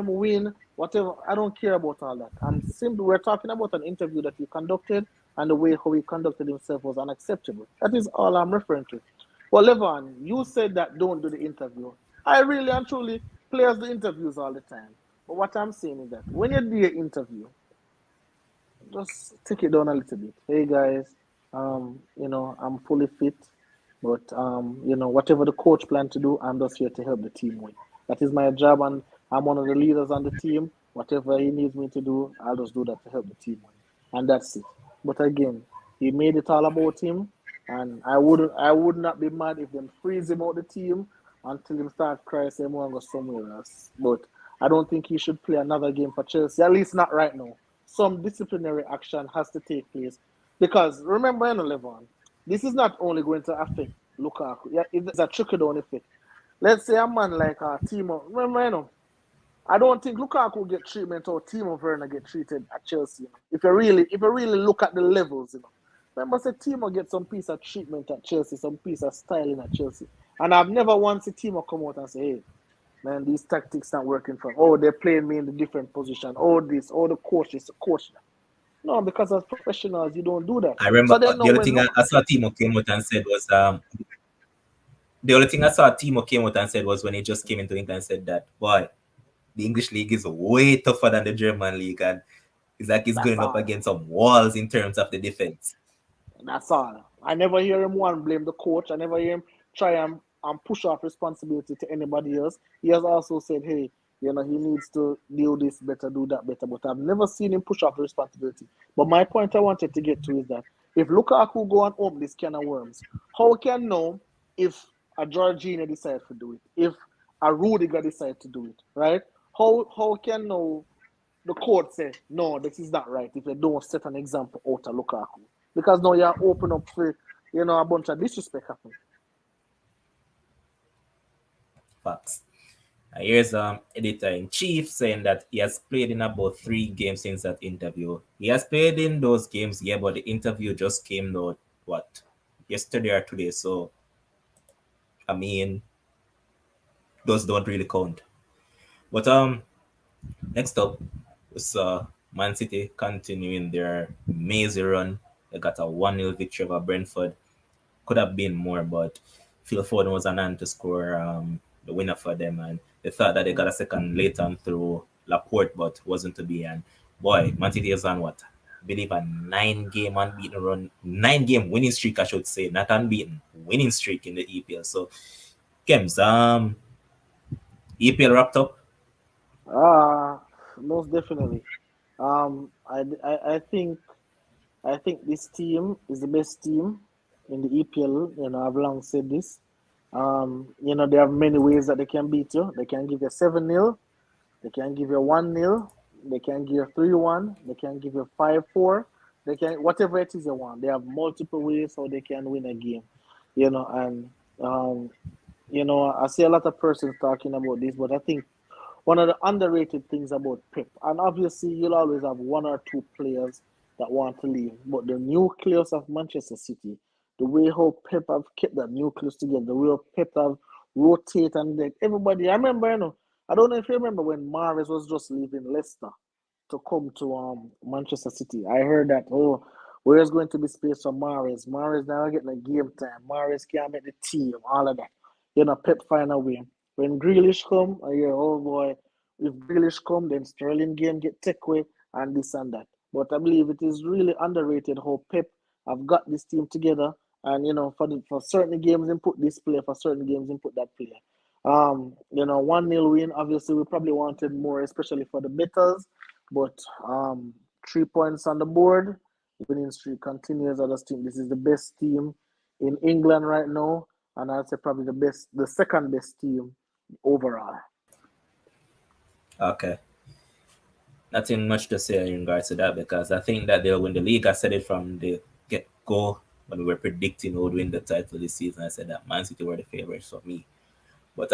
win, whatever I don't care about all that. I'm simply we're talking about an interview that he conducted and the way how he conducted himself was unacceptable. That is all I'm referring to. Well, Levon, you said that don't do the interview. I really and truly players do interviews all the time. But what I'm saying is that when you do your interview, just take it down a little bit. Hey guys, I'm fully fit, but whatever the coach plan to do, I'm just here to help the team win. That is my job, and I'm one of the leaders on the team. Whatever he needs me to do, I'll just do that to help the team win, and that's it. But again, he made it all about him, and I would not be mad if them freeze him out the team until him start crying, say, "I'm going to go somewhere else." But I don't think he should play another game for Chelsea, at least not right now. Some disciplinary action has to take place. Because remember, Levon, this is not only going to affect Lukaku, yeah, it's a trickle down effect. Let's say a man like Timo, remember, I don't think Lukaku will get treatment or Timo Werner get treated at Chelsea. If you really look at the levels, remember, say Timo get some piece of treatment at Chelsea, some piece of styling at Chelsea. And I've never once seen Timo come out and say, hey, man, these tactics not working for him. Oh, they're playing me in the different position. Oh, this, oh, the coach is the coach. No, because as professionals, you don't do that. I remember So then, no, the only when thing look, I saw Timo came out and said was the only thing I saw Timo came out and said was when he just came into England and said that boy, the English league is way tougher than the German league and it's like he's that's going up all. against some walls in terms of the defense. That's all. I never hear him one blame the coach. I never hear him try and push off responsibility to anybody else. He has also said, hey, he needs to do this better, do that better. But I've never seen him push off responsibility. But my point I wanted to get to is that if Lukaku go and open this can of worms, how can know if a Jorginho decide to do it? If a Rudiger decide to do it, right? How can know the court say, no, this is not right if they don't set an example out of Lukaku. Because now you're open up for, a bunch of disrespect happen. Facts. Here's editor in chief saying that he has played in about 3 games since that interview. He has played in those games, yeah, but the interview just came out what yesterday or today. So I mean, those don't really count. But next up was Man City continuing their mazy run. They got a 1-0 victory over Brentford. Could have been more, but Phil Foden was an hand to score the winner for them, and they thought that they got a second later on through Laporte, but wasn't to be. And boy, Man City is on what? I believe a 9 game unbeaten run, 9 game winning streak, I should say, not unbeaten, winning streak in the EPL. So, Kems, EPL wrapped up. Ah, most definitely. I think this team is the best team in the EPL. I've long said this. They have many ways that they can beat you. They can give you 7-0. They can give you 1-0. They can give you 3-1. They can give you 5-4. They can whatever it is they want. They have multiple ways how they can win a game. And um, I see a lot of persons talking about this, but I think one of the underrated things about Pep, and obviously you'll always have one or two players that want to leave, but the nucleus of Manchester City, the way how Pep have kept that nucleus together, the way how Pep have rotate and like everybody. I remember, I don't know if you remember when Mahrez was just leaving Leicester to come to Manchester City. I heard that where's going to be space for Mahrez? Mahrez now getting a game time. Mahrez can't make the team. All of that. Pep find a way. When Grealish come, I hear, oh boy, if Grealish come, then Sterling game get take away and this and that. But I believe it is really underrated how Pep have got this team together. And for certain games, input this player, for certain games, input that player. 1-0 win. Obviously, we probably wanted more, especially for the betters. But 3 points on the board. Winning streak continues. I just think this is the best team in England right now, and I'd say probably the second best team overall. Okay. Nothing much to say in regards to that because I think that they'll win the league. I said it from the get go when we were predicting who would win the title this season. I said that Man City were the favorites for me. But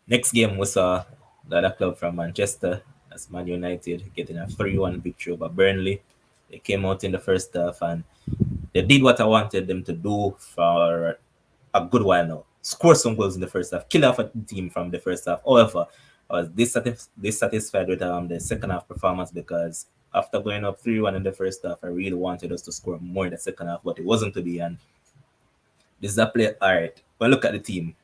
next game was the other club from Manchester, that's Man United, getting a 3-1 victory over Burnley. They came out in the first half and they did what I wanted them to do for a good while now. Score some goals in the first half, kill off a team from the first half. However, I was dissatisfied with the second half performance because after going up 3-1 in the first half, I really wanted us to score more in the second half, but it wasn't to be. And this is a play. All right, well, look at the team.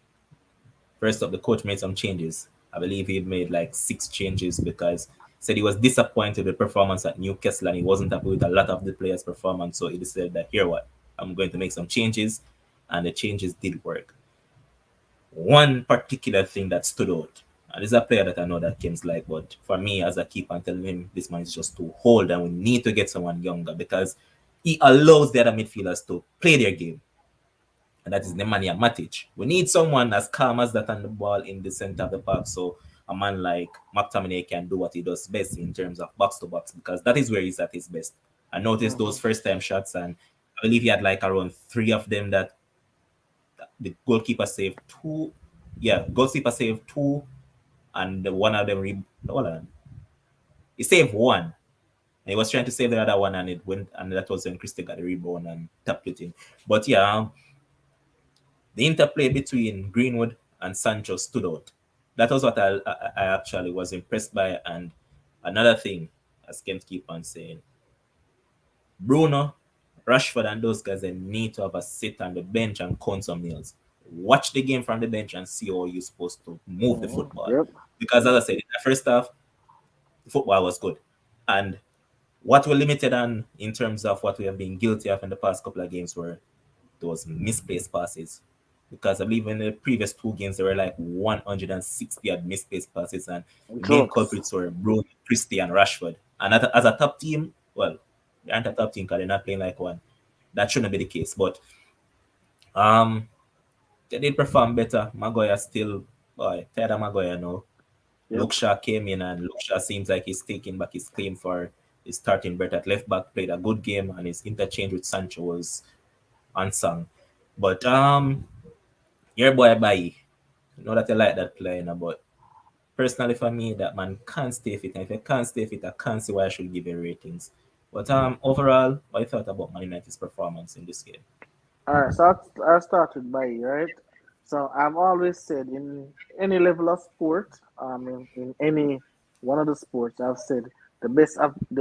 First up, the coach made some changes. I believe he made like 6 changes because he said he was disappointed with performance at Newcastle and he wasn't happy with a lot of the players' performance. So he decided that here what, I'm going to make some changes, and the changes did work. One particular thing that stood out, and this is a player that I know that Kim's like, but for me, as I keep on telling him, this man is just too old and we need to get someone younger because he allows the other midfielders to play their game, and that is Nemanja Matic. We need someone as calm as that on the ball in the center of the park, so a man like McTominay can do what he does best in terms of box to box because that is where he's at his best. I noticed those Mm-hmm. first time shots, and I believe he had like around 3 of them that the goalkeeper saved two. Yeah, goalkeeper saved two, and one of them hold on. He saved one. And he was trying to save the other one, and it went, and that was when Christie got the rebound and tapped it in. But yeah, the interplay between Greenwood and Sancho stood out. That was what I actually was impressed by. And another thing, as Kent keep on saying, Bruno, Rashford, and those guys, they need to have a sit on the bench and count some nails. Watch the game from the bench and see how you're supposed to move the Mm-hmm. football. Yep. Because as I said, in the first half, the football was good. And what we're limited on in terms of what we have been guilty of in the past couple of games were those misplaced passes. Because I believe in the previous 2 games, there were like 160 odd misplaced passes, and the main Jokes. culprits were Bruno, Christie, and Rashford. And as a top team, well, they aren't a top team because they're not playing like one. That shouldn't be the case. But um, they did perform better. Maguire still, boy, tired of Maguire now. Yep. Luke Shaw came in, and Luke Shaw seems like he's taking back his claim for his starting berth at left back. Played a good game, and his interchange with Sancho was unsung. But your boy Bayi, you know that you like that player, but personally for me, that man can't stay fit. And if you can't stay fit, I can't see why I should give you ratings. But overall, what I thought about Man United's performance in this game. All right. So I started by right. So I've always said in any level of sport, in any one of the sports, I've said the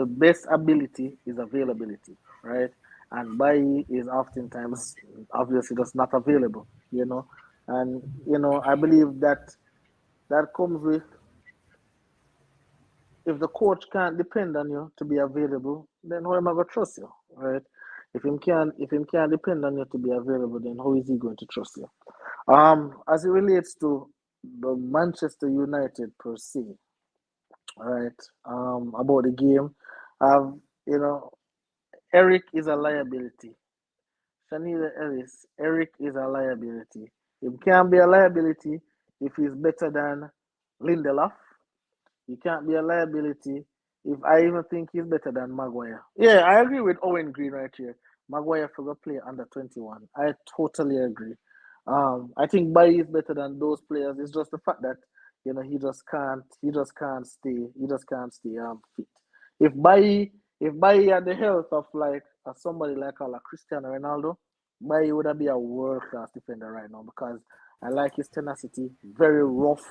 best ability is availability, right? And by is oftentimes obviously just not available, and I believe that comes with if the coach can't depend on you to be available, then how am I gonna trust you, right? If him can't depend on you to be available, then how is he going to trust you? As it relates to the Manchester United per se, right? About the game, you know, Eric is a liability. Shanida Ellis, Eric is a liability. He can't be a liability if he's better than Lindelof. He can't be a liability if I even think he's better than Maguire. Yeah, I agree with Owen Green right here. Maguire for the play under 21. I totally agree. I think Bailly is better than those players. It's just the fact that he just can't stay fit. If Bailly had the health of like somebody like Cristiano Ronaldo, Bailly would be a world class defender right now because I like his tenacity, very rough,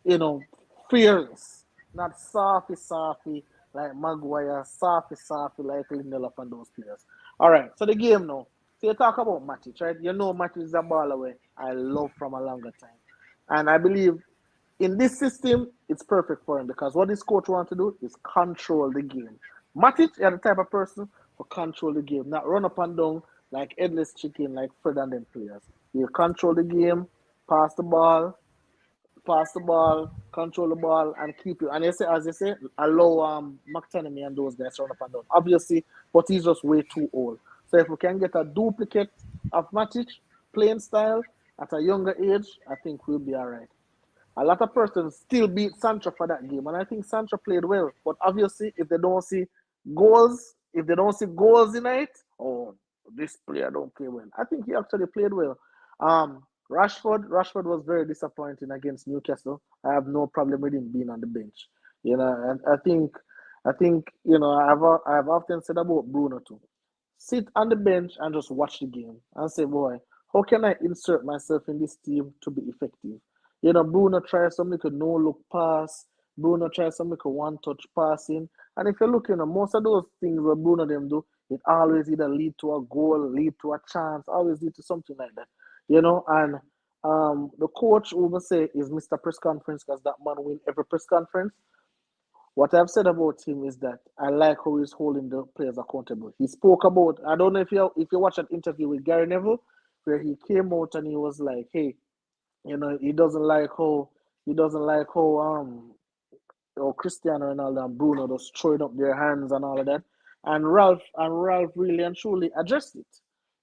you know, fearless, not softy like Maguire, softy like Lindelof and those players. All right, so the game now. So you talk about Matic, right? You know Matic is a ball away. I love from a longer time. And I believe in this system, it's perfect for him because what this coach wants to do is control the game. Matic is the type of person who control the game, not run up and down like headless chicken, like Fred and them players. He'll control the game, pass the ball, control the ball, and keep you. And they say, as they say, allow McTominay and those guys run up and down. Obviously, but he's just way too old. So if we can get a duplicate of Matic playing style at a younger age, I think we'll be all right. A lot of persons still beat Sancho for that game, and I think Sancho played well. But obviously, if they don't see goals in it, oh, this player don't play well. I think he actually played well. Rashford was very disappointing against Newcastle. I have no problem with him being on the bench. And I think I've often said about Bruno too. Sit on the bench and just watch the game and say, boy, how can I insert myself in this team to be effective? Bruno tries some little no look pass. Bruno tries some little one touch passing. And if you look, most of those things that Bruno them do, it always either lead to a goal, lead to a chance, always lead to something like that. And the coach who will say is Mr. Press Conference because that man win every press conference. What I've said about him is that I like how he's holding the players accountable. He spoke about, I don't know if you watch an interview with Gary Neville where he came out and he was like, hey, he doesn't like how Cristiano Ronaldo and Bruno just throwing up their hands and all of that. And Ralph really and truly addressed it.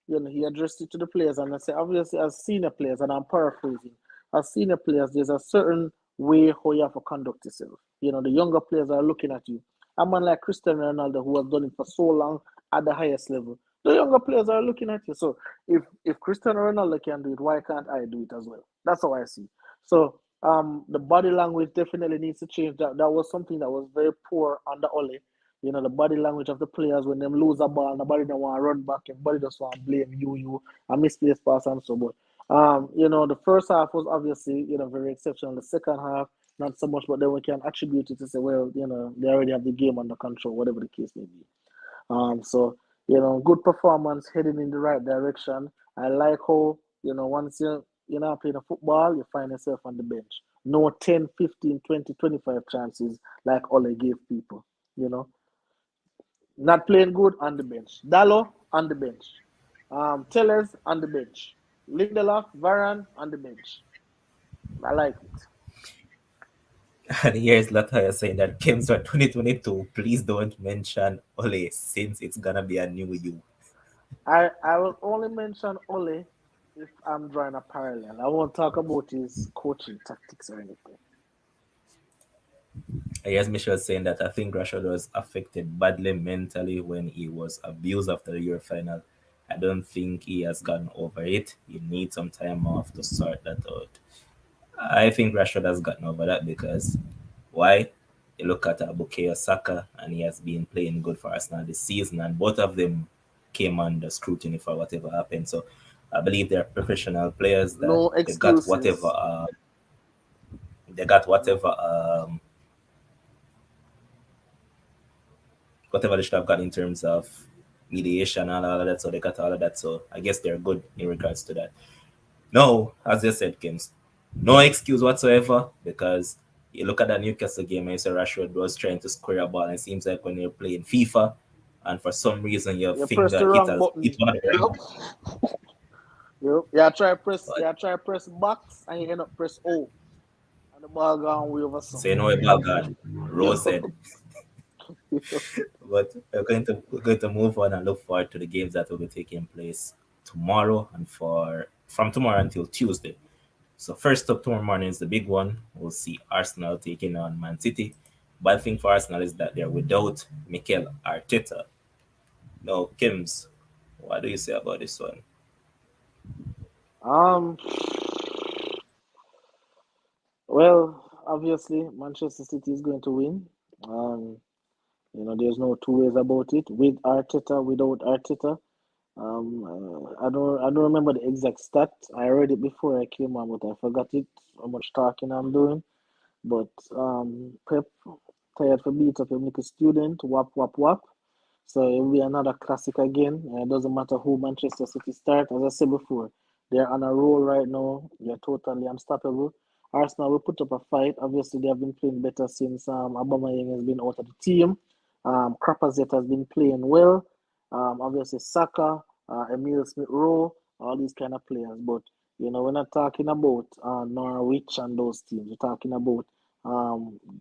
He addressed it to the players and I say obviously as senior players, and I'm paraphrasing, as senior players, there's a certain way how you have to conduct yourself. The younger players are looking at you. A man like Cristiano Ronaldo who has done it for so long at the highest level. The younger players are looking at you. So if Cristiano Ronaldo can do it, why can't I do it as well? That's how I see. So the body language definitely needs to change. That was something that was very poor under Ole. The body language of the players when them lose a ball, nobody don't want to run back, everybody just want to blame you, a misplaced pass and so on. The first half was obviously, very exceptional. The second half, not so much, but then we can attribute it to say, well, they already have the game under control, whatever the case may be. So, good performance heading in the right direction. I like how, once you're not playing a football, you find yourself on the bench. No 10, 15, 20, 25 chances like Ole gave people, Not playing good on the bench. Dallo on the bench. Tellers on the bench. Lindelof, Varane on the bench. I like it. And here's Lataya saying that games for 2022, please don't mention Ole since it's gonna be a new you. I will only mention Ole if I'm drawing a parallel. I won't talk about his coaching tactics or anything. Here's Michelle saying that I think Rashford was affected badly mentally when he was abused after the Euro final. I don't think he has gotten over it. He needs some time off to sort that out. I think Rashford has gotten over that because why? You look at Bukayo Saka and he has been playing good for Arsenal this season, and both of them came under scrutiny for whatever happened. So I believe they're professional players that No they got whatever excuses. they got whatever they should have got in terms of mediation and all of that. So they got all of that. So I guess they're good in regards to that. No, as I said, Kims, no excuse whatsoever because You look at that Newcastle game, and Rashford was trying to square a ball, and it seems like when you're playing FIFA, and for some reason your You press finger the it wrong has it button. one of the Yep. wrong. Yep. Yeah, try press. But Yeah, try press box, and you end up press O, and the ball gone way over some. so you know about God, Rose Yep. said. But we're going to move on and look forward to the games that will be taking place tomorrow and for from tomorrow until Tuesday. So first up tomorrow morning is the big one. We'll see Arsenal taking on Man City. Bad thing for Arsenal is that they're without Mikel Arteta. No, Kims, what do you say about this one? Um. Well, obviously, Manchester City is going to win. Um. There's no two ways about it. With Arteta, without Arteta. I don't remember the exact stat. I read it before I came on, but I forgot it. How much talking I'm doing. But Pep tired for beat up a little student, wap wap wap. So it'll be another classic again. It doesn't matter who Manchester City start. As I said before, they're on a roll right now. They're totally unstoppable. Arsenal will put up a fight. Obviously, they have been playing better since Aubameyang has been out of the team. Krapazet has been playing well. Obviously, Saka, Emil Smith Rowe, all these kind of players. But we're not talking about Norwich and those teams. We're talking about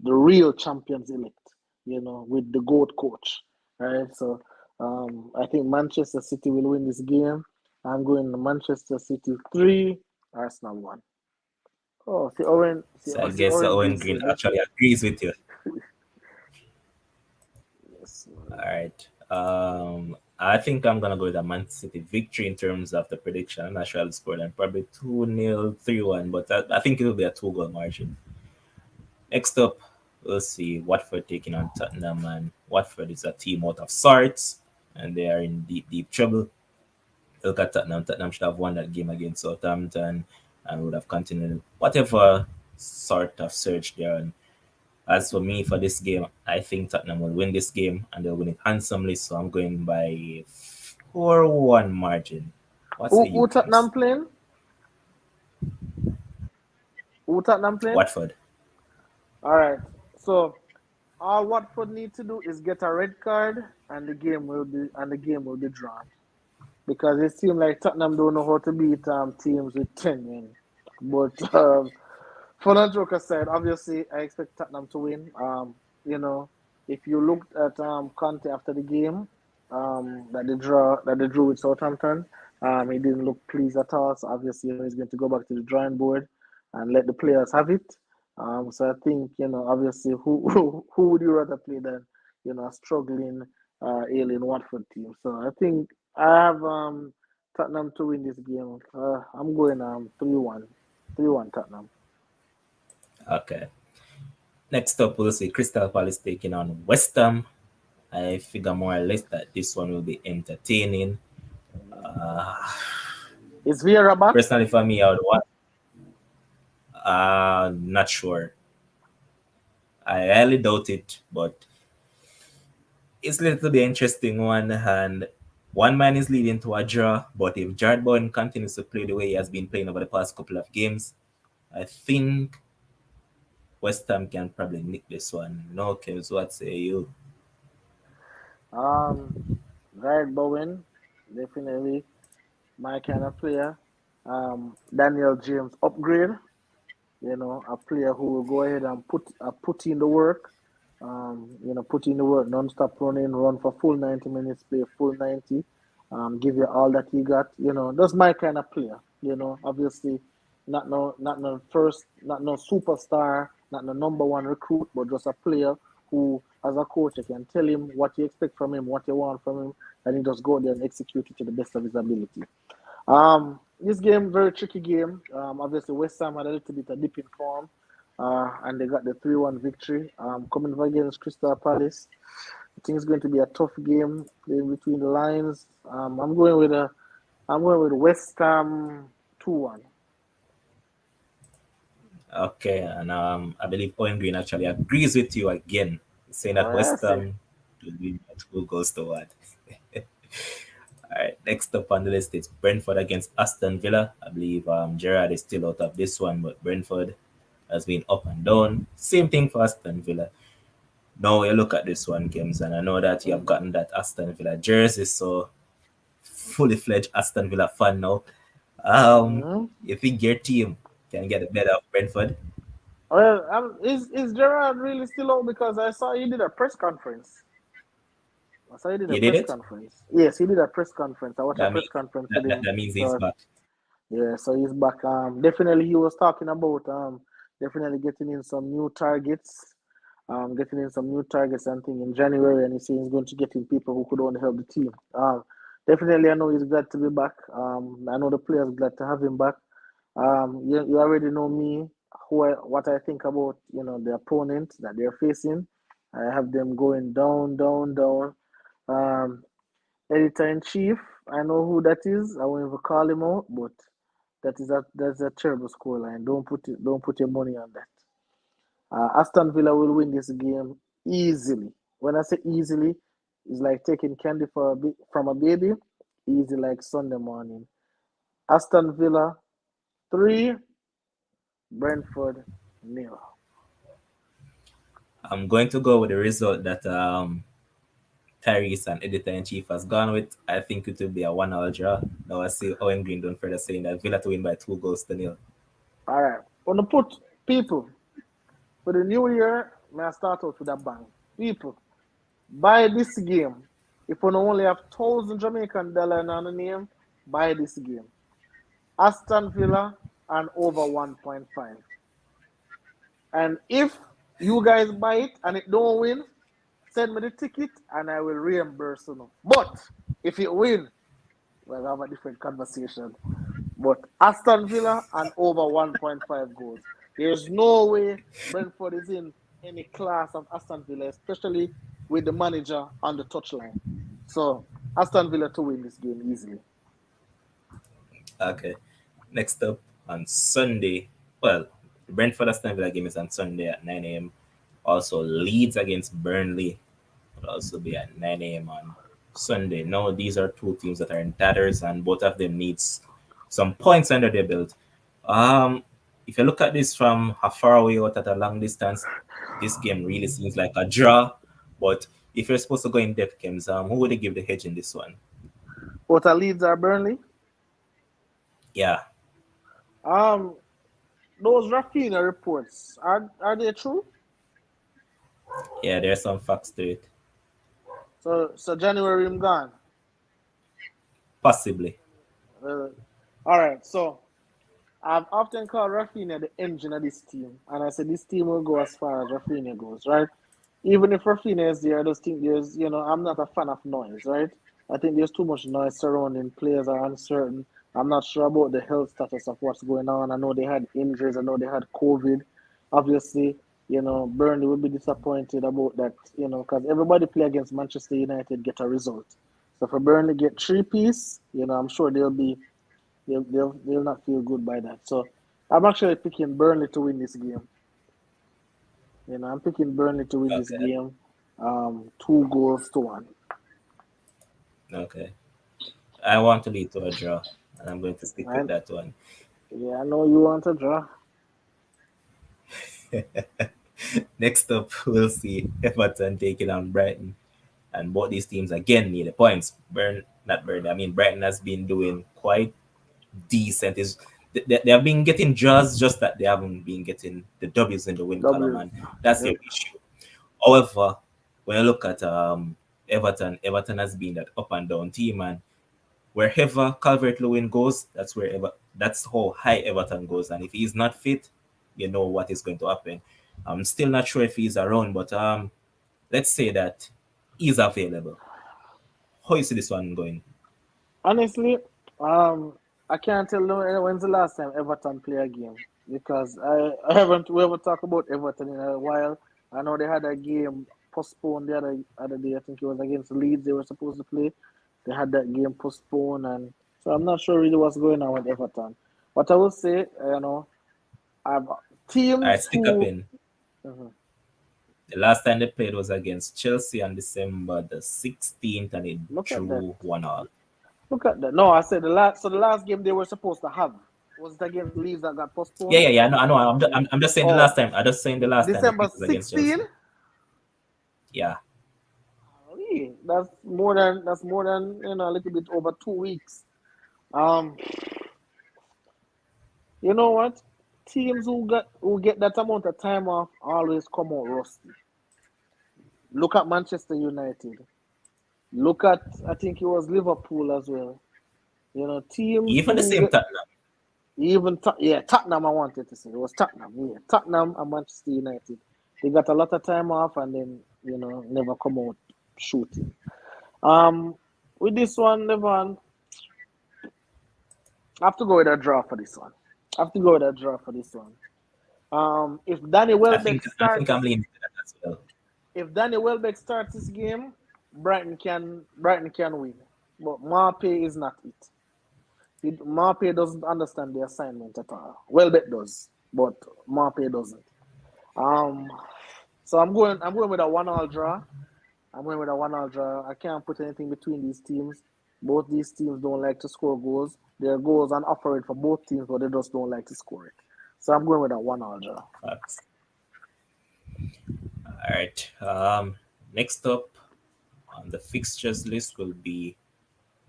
the real champions elect. With the GOAT coach, right? So I think Manchester City will win this game. I'm going to Manchester City 3, Arsenal 1. Oh, So I see guess Owen Owen did Green say that. actually agrees with you. Yes, All man. right. I think I'm gonna go with a Man City victory in terms of the prediction. I'm not sure I'll score them. Probably 2-0, 3-1, but I think it'll be a two-goal margin. Next up, we'll see Watford taking on Tottenham, and Watford is a team out of sorts, and they are in deep, deep trouble. Look at Tottenham. Tottenham should have won that game against Southampton and would have continued whatever sort of surge they're on. As for me, for this game, I think Tottenham will win this game and they'll win it handsomely. So I'm going by 4-1 margin. What say you, Who Kims? Tottenham playing? Who Tottenham playing? Watford. All right. So all Watford need to do is get a red card, and the game will be drawn. Because it seems like Tottenham don't know how to beat teams with 10 men. But fun and joke aside, obviously I expect Tottenham to win. You know, if you looked at Conte after the game, that they drew with Southampton, he didn't look pleased at all. So obviously, he's going to go back to the drawing board and let the players have it. So I think obviously, who would you rather play than a struggling alien Watford team? So I think I have Tottenham to win this game. I'm going 3-1, 3-1 Tottenham. Okay. Next up, we'll see Crystal Palace taking on West Ham. I figure more or less that this one will be entertaining. Uh, Is Vieira back? Personally, for me, I would want. Not sure. I highly doubt it, but it's a little bit interesting one. And one man is leading to a draw, but if Jared Bowen continues to play the way he has been playing over the past couple of games, I think West Ham can probably nick this one. No, Kevs, what say you? Um, Gareth Bowen, definitely my kind of player. Daniel James upgrade. A player who will go ahead and put in the work. Put in the work, non-stop running, run for full 90 minutes, play full 90. Give you all that he got. That's my kind of player. Obviously, not no superstar, not no number one recruit, but just a player who, as a coach, you can tell him what you expect from him, what you want from him, and he just go there and execute it to the best of his ability. This game, very tricky game. Obviously, West Ham had a little bit of dip in form, and they got the 3-1 victory. Coming up against Crystal Palace, I think it's going to be a tough game in between the lines. I'm going with West Ham 2-1. Okay, and I believe Owen Green actually agrees with you again, saying that I West say, Ham will win by 2 goals to one. All right, next up on the list is Brentford against Aston Villa. I believe Gerard is still out of this one, but Brentford. has been up and down. Same thing for Aston Villa. Now you look at this one, Games, and I know that you have Mm. gotten that Aston Villa jersey, so fully fledged Aston Villa fan now. Mm. You think your team can get the better of Brentford? Well, is Gerard really still out? Because I saw he did a press conference. I saw he did a You did press it? conference. Yes, he did a press conference. I watched a That press means conference that, with that, him. that means he's So back. yeah, so he's back. Definitely he was talking about definitely getting in some new targets. Getting in some new targets and thing in January, and he says he's going to get in people who could only help the team. Definitely, I know he's glad to be back. I know the players glad to have him back. You already know me, what I think about the opponent that they're facing. I have them going down, down, down. Um, Editor in chief, I know who that is. I won't even call him out, but that's a terrible scoreline. Don't put your money on that. Aston Villa will win this game easily. When I say easily, it's like taking candy from a baby. Easy like Sunday morning. Aston Villa 3, Brentford nil. I'm going to go with the result that Tyrese and editor in chief has gone with. I think it will be a 1-1 draw. Now I see Owen Green done further saying that Villa to win by 2 goals to 0. All right. On the put people for the new year, may I start out with a bang. People, buy this game. If you only have 1,000 Jamaican dollar in the name, buy this game. Aston Villa and over 1.5. And if you guys buy it and it don't win, send me the ticket and I will reimburse you. But if it win, we'll have a different conversation. But Aston Villa and over 1.5 goals. There's no way Brentford is in any class of Aston Villa, especially with the manager on the touchline. So Aston Villa to win this game easily. Okay. Next up on Sunday, well, the Brentford Aston Villa game is on Sunday at 9 a.m. Also, Leeds against Burnley will also be at 9 a.m. on Sunday. Now, these are two teams that are in tatters, and both of them needs some points under their belt. Um, if you look at this from a far away out at a long distance, this game really seems like a draw. But if you're supposed to go in depth games, who would you give the hedge in this one? What are Leeds are Burnley? Yeah, Um, those Rafinha reports are they true? yeah, there's some facts to it. So January I'm gone. Possibly. Uh, all right. So I've often called Rafinha the engine of this team, and I said this team will go as far as Rafinha goes, right? Even if Rafinha is there, I just think I'm not a fan of noise, right? I think there's too much noise surrounding players are uncertain. I'm not sure about the health status of what's going on. I know they had injuries. I know they had COVID. Obviously, Burnley will be disappointed about that, because everybody play against Manchester United get a result. So for Burnley get three-piece, I'm sure they'll not feel good by that. So I'm actually picking Burnley to win this game. I'm picking Burnley to win this Okay. game. 2 goals to 1. Okay. I want to lead to a draw, and I'm going to stick with And that one. yeah, I know you want a draw. Next up, we'll see Everton taking on Brighton. And both these teams again need the points. Not Burn. I mean, Brighton has been doing quite decent. They have been getting draws, just that they haven't been getting the W's in the win column, W's. and that's their Yep. issue. However, when you look at Everton has been that up and down team, and wherever Calvert Lewin goes, that's how high Everton goes. And if he's not fit, you know what is going to happen. I'm still not sure if he's around, but let's say that he's available. How you see this one going? Honestly, I can't tell when's the last time Everton play a game because I haven't we haven't talked about Everton in a while. I know they had a game postponed the other day. I think it was against Leeds. They were supposed to play. They had that game postponed, and so I'm not sure really what's going on with Everton. But I will say, I've All right, teams stick up who in. Mhm. The last time they played was against Chelsea on December the 16th, and it Look at that. drew 1-1. Look at that. No, I said the last game they were supposed to have. Was it against Leeds that got Yeah, postponed? yeah, yeah. I know. I'm just saying the Oh, last time. I'm just saying the last time the December fix is against 16? Chelsea. Yeah, That's more than a little bit over 2 weeks. Um, you know what? Teams who get that amount of time off always come out rusty. Look at Manchester United. Look at I think it was Liverpool as well. Teams even the who same get Tottenham. Tottenham. I wanted to say it was Tottenham. Yeah, Tottenham and Manchester United. They got a lot of time off and then never come out shooting. Um, with this one, Levan, I have to go with a draw for this one. I have to go with a draw for this one. If Danny Welbeck I think I'm starts, leaning to that as well. if Danny Welbeck starts this game, Brighton can win. But Marpe is not it. Marpe doesn't understand the assignment at all. Welbeck does, but Marpe doesn't. Um, so I'm going with a 1-1 draw. I'm going with a 1-1 draw. I can't put anything between these teams. Both these teams don't like to score goals. There are goals on offer for both teams, but they just don't like to score it. So I'm going with a 1-1 draw. Facts. All right. Next up on the fixtures list will be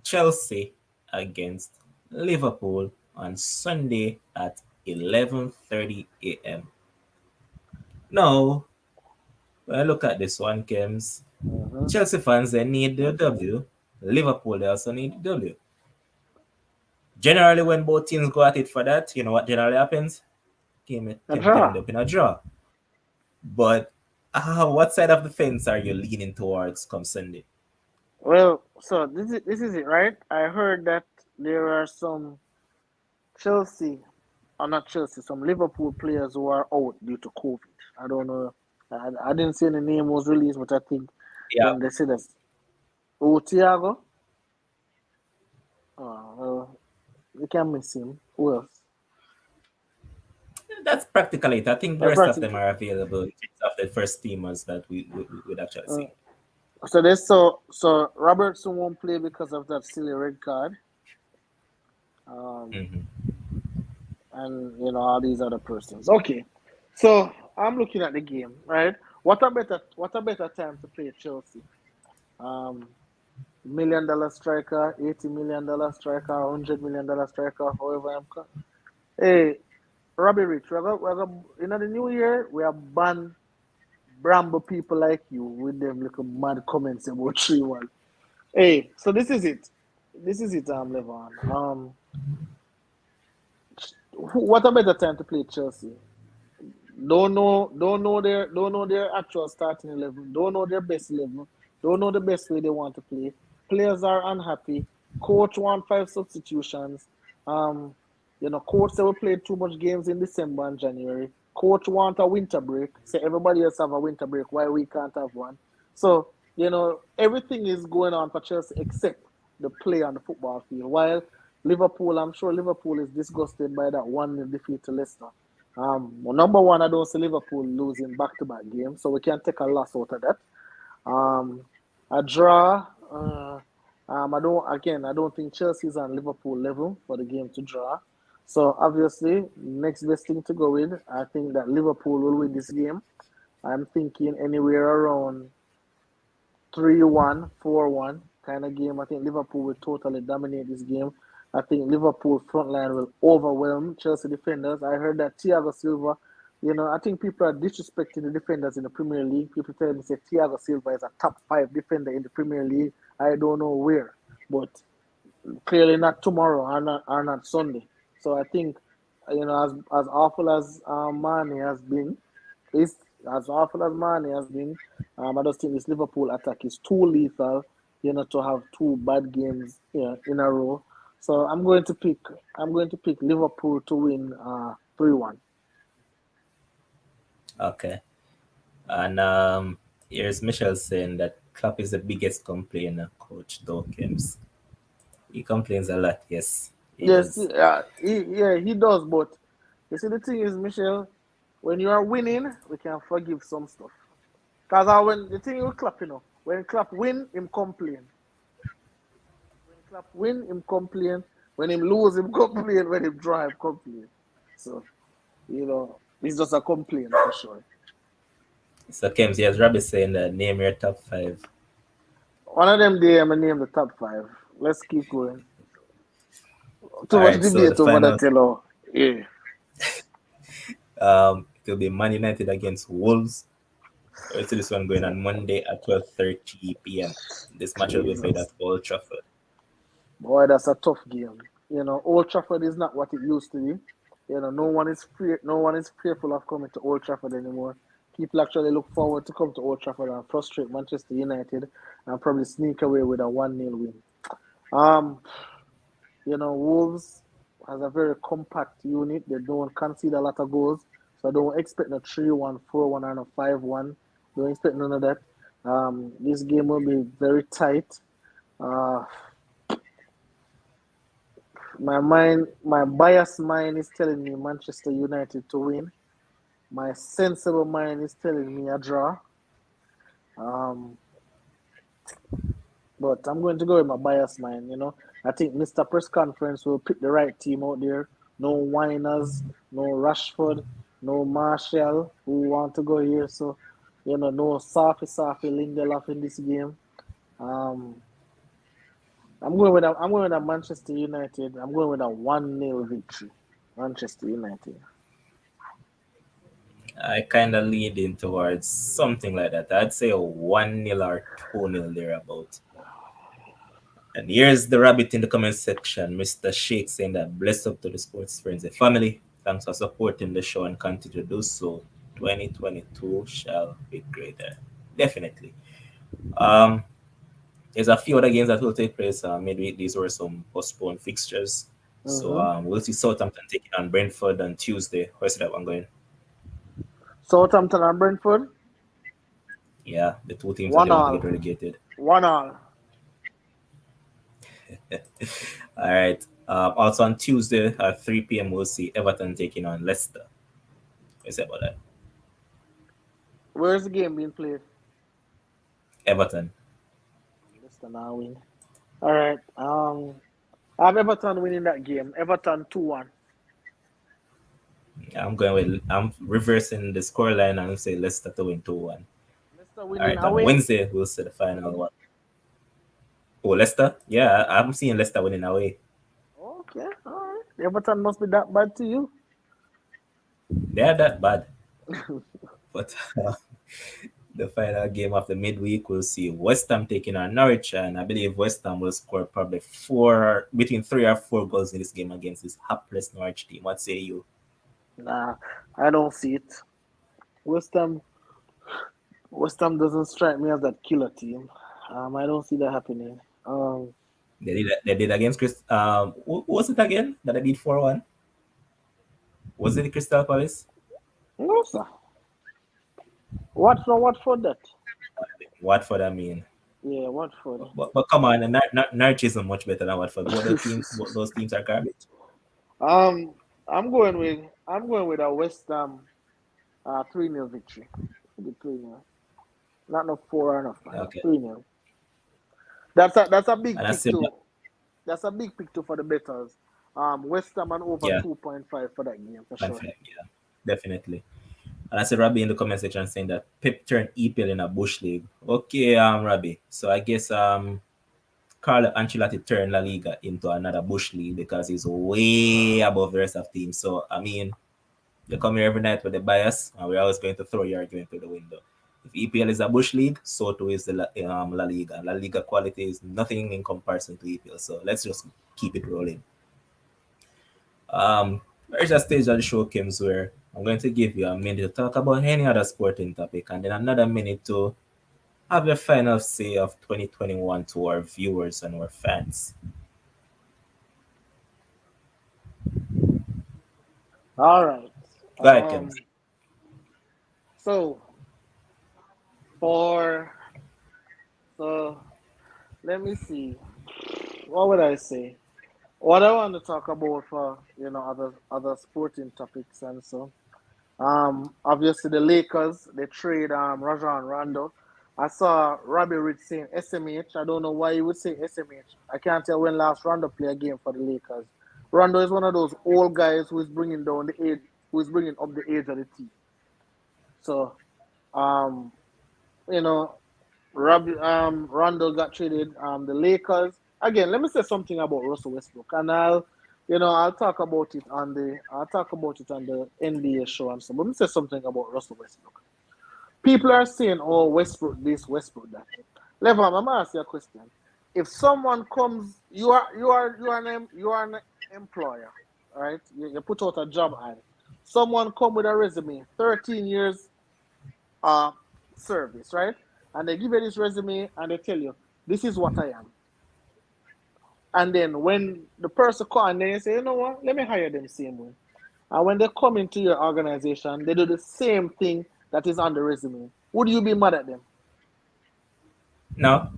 Chelsea against Liverpool on Sunday at 11:30 a.m. Now, when I look at this one, Kems, Mm-hmm. Chelsea fans they need the W. Liverpool they also need the W. Generally, when both teams go at it for that, you know what generally happens? Game A can draw. end up in a draw. But what side of the fence are you leaning towards come Sunday? Well, so this is it, right? I heard that there are some Chelsea, or not Chelsea, some Liverpool players who are out due to COVID. I don't know. I didn't see any name was released, but I think Yeah, they said that. Oh, Thiago. Oh, well, we can miss him. Who else? that's practically it. I think the rest of them Practically. are available. It's of the first teamers that we would actually Uh, see. so Robertson won't play because of that silly red card. Um, Hmm. and all these other persons. Okay, so I'm looking at the game, right? What a better time to play Chelsea? Um, $1 million striker, $80 million striker, $100 million striker, however Hey, Robbie Rich, in the new year we are ban Bramble people like you with them little mad comments about 3-1. Hey, so this is it. This is it, Levon. What a better time to play Chelsea. Don't know their actual starting 11. Don't know their best 11. Don't know the best way they want to play. Players are unhappy. Coach want 5 substitutions. Um, coach said we played too much games in December and January. Coach want a winter break. Say everybody else have a winter break. Why we can't have one? So everything is going on for Chelsea except the play on the football field. While Liverpool, I'm sure Liverpool is disgusted by that 1-0 defeat to Leicester. Well, number one, I don't see Liverpool losing back-to-back games, so we can take a loss out of that. Um, a draw. I don't think Chelsea's on Liverpool level for the game to draw. So obviously, next best thing to go with, I think that Liverpool will win this game. I'm thinking anywhere around 3-1, 4-1 kind of game. I think Liverpool will totally dominate this game. I think Liverpool front line will overwhelm Chelsea defenders. I heard that Thiago Silva, I think people are disrespecting the defenders in the Premier League. People tell me say Thiago Silva is a top 5 defender in the Premier League. I don't know where, but clearly not tomorrow or not Sunday. So I think, as awful as Mane has been, is as awful as Mane has been. I just think this Liverpool attack is too lethal, to have 2 bad games, in a row. So I'm going to pick Liverpool to win 3-1. Okay. And here's Michelle saying that Klopp is the biggest complainer, Coach Dawkins. He complains a lot. Yes, he Yes, does. he does, but you see the thing is, Michelle, when you are winning, we can forgive some stuff. Cause when the thing with Klopp, when Klopp win, him complain. When Klopp win, him complain. When him lose, him complain. When him draw, him complain. So, it's just a complaint for sure. So Kems, yes, Robbie saying that name your top five. One of them day, I'm going to name the top five. Let's keep going. Too All much right, so the debate over final that, you know. Yeah. it will be Man United against Wolves. So this one going on Monday at 12:30 p.m. This match will be played at Jesus. Old Trafford. Boy, that's a tough game. Old Trafford is not what it used to be. No one is fearful of coming to Old Trafford anymore. People actually look forward to come to Old Trafford and frustrate Manchester United and probably sneak away with a 1-0 win. Um, Wolves has a very compact unit. They don't concede a lot of goals. So I don't expect a 3-1, 4-1, and a 5-1. Don't expect none of that. This game will be very tight. Uh, my biased mind is telling me Manchester United to win. My sensible mind is telling me a draw. Um, but I'm going to go with my biased mind. I think Mr. Press Conference will pick the right team out there. No whiners, no Rashford, no Martial who want to go here. So, no Safi Lindelof in this game. Um, I'm going with a Manchester United. I'm going with a 1-0 victory. Manchester United. I kind of leaning towards something like that. I'd say a 1-0 or 2-0 thereabout. And here's the rabbit in the comment section. Mr. Sheikh saying that bless up to the sports friends and family. Thanks for supporting the show and continue to do so. 2022 shall be greater. Definitely. Um, there's a few other games that will take place. Maybe these were some postponed fixtures. So Mm-hmm. we'll see Southampton taking on Brentford on Tuesday. Where's that one going? Southampton and Brentford. Yeah, the two teams that they One want to get all. relegated. 1-1. All right. Also on Tuesday at 3 p.m., we'll see Everton taking on Leicester. What's that about that? Where's the game being played? Everton. Leicester now win. All right. I have Everton winning that game. Everton 2-1. I'm reversing the scoreline and say Leicester to win 2-1. Leicester All winning right. On away. Wednesday, we'll see the final one. Oh, Leicester? Yeah, I'm seeing Leicester winning away. Okay. All right. Everton must be that bad to you. They're that bad. But the final game of the midweek, we'll see West Ham taking on Norwich, and I believe West Ham will score probably between 3 or 4 goals in this game against this hapless Norwich team. What say you? Nah, I don't see it. West Ham, West Ham doesn't strike me as that killer team. I don't see that happening. They did against Chris. Who was it again that they beat 4-1? Was it Crystal Palace? No, sir. Watford that? Watford, I mean. Yeah, Watford. But come on, Norwich isn't much better than Watford. Both those teams are garbage. um, I'm going with a West Ham 3-0 victory. The 3-0. Not no 4 or no 5. Okay. 3-0. That's a big And I pick said, too. That's a big pick too for the betters. West Ham and over yeah, 2.5 for that game for sure. yeah, definitely. And I said, Robbie in the comment section saying that Pep turned EPL in a bush league. Okay, Robbie. So I guess Carlo Ancelotti turned La Liga into another bush league because he's way above the rest of teams. So I mean, you come here every night with a bias, and we're always going to throw your argument through the window. If EPL is a bush league, so too is the La Liga. La Liga quality is nothing in comparison to EPL. So let's just keep it rolling. There's a stage of the show comes where I'm going to give you a minute to talk about any other sporting topic, and then another minute to have your final say of 2021 to our viewers and our fans. All right. Go ahead, Kim. So for so let me see. What would I say? What I want to talk about for other sporting topics and so. Obviously the Lakers they trade Rajon Rondo I saw Robbie Rich saying SMH. I don't know why he would say SMH. I can't tell when last Rondo played a game for the Lakers. Rondo is one of those old guys who is bringing down the age, who is bringing up the age of the team. So, um, you know, Rondo got traded. The Lakers again. Let me say something about Russell Westbrook, and I'll talk about it on the NBA show and so. Let me say something about Russell Westbrook. People are saying, "Oh, Westbrook this, Westbrook that." Levan, I'm gonna ask you a question. If someone comes, you are an employer, right? You put out a job ad. Someone come with a resume, 13 years uh service, right? And they give you this resume and they tell you, "This is what I am." And then when the person come and then you say, "You know what? Let me hire them same way." And when they come into your organization, they do the same thing that is on the resume. Would you be mad at them? No.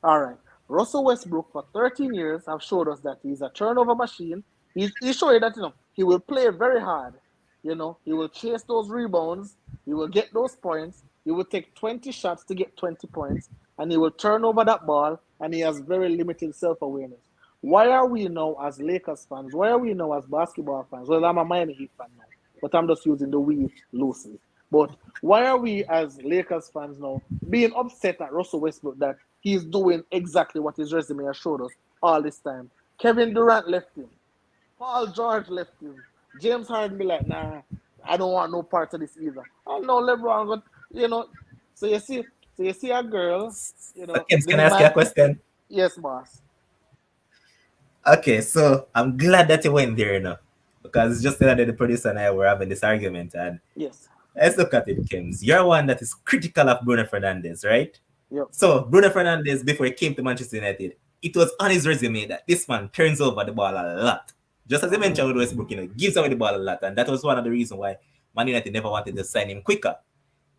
All right. Russell Westbrook for 13 years have showed us that he's a turnover machine. He's showing that he will play very hard. He will chase those rebounds. He will get those points. He will take 20 shots to get 20 points, and he will turn over that ball. And he has very limited self-awareness. Why are we now as Lakers fans? Why are we now as basketball fans? Well, I'm a Miami Heat fan now, but I'm just using the "we" loosely. But why are we as Lakers fans now being upset at Russell Westbrook that he's doing exactly what his resume has showed us all this time? Kevin Durant left him. Paul George left him. James Harden be like, nah, I don't want no part of this either. I know LeBron got, you know. So you see a girl, So, Kims, can I being ask you a mad. question? Yes, boss. Okay, so I'm glad that you went there now. Because just the other day, the producer and I were having this argument, and Yes. let's look at it, Kims. You're one that is critical of Bruno Fernandes, right? Yep. So, Bruno Fernandes, before he came to Manchester United, it was on his resume that this man turns over the ball a lot. Just as you Mm-hmm. mentioned with Westbrook, gives away the ball a lot. And that was one of the reasons why Man United never wanted to sign him quicker.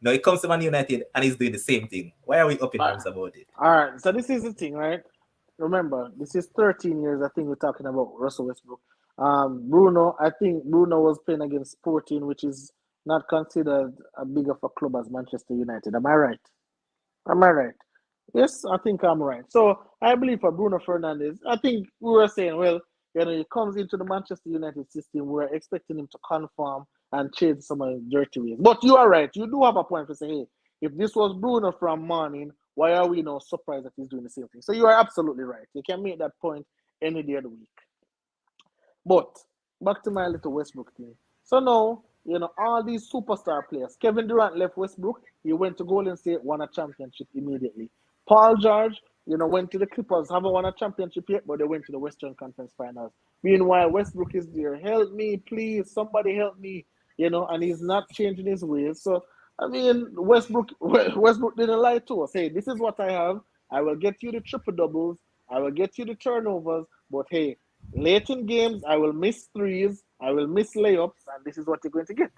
Now he comes to Man United and he's doing the same thing. Why are we up in arms about it? All right. So this is the thing, right? Remember, this is 13 years. I think we're talking about Russell Westbrook. Bruno. I think Bruno was playing against Sporting, which is not considered a big of a club as Manchester United. Am I right? Am I right? Yes, I think I'm right. So I believe for Bruno Fernandes, I think we were saying, well, he comes into the Manchester United system. We're expecting him to conform and change some of his dirty ways. But you are right. You do have a point to say, hey, if this was Bruno from morning, why are we now surprised that he's doing the same thing? So you are absolutely right. You can make that point any day of the week. But back to my little Westbrook thing. So now, all these superstar players. Kevin Durant left Westbrook. He went to Golden State, won a championship immediately. Paul George, went to the Clippers, haven't won a championship yet, but they went to the Western Conference Finals. Meanwhile, Westbrook is there. Help me, please. Somebody help me. And he's not changing his ways. So, I mean, Westbrook didn't lie to us. Hey, this is what I have. I will get you the triple doubles. I will get you the turnovers. But hey, late in games, I will miss threes, I will miss layups, and this is what you're going to get.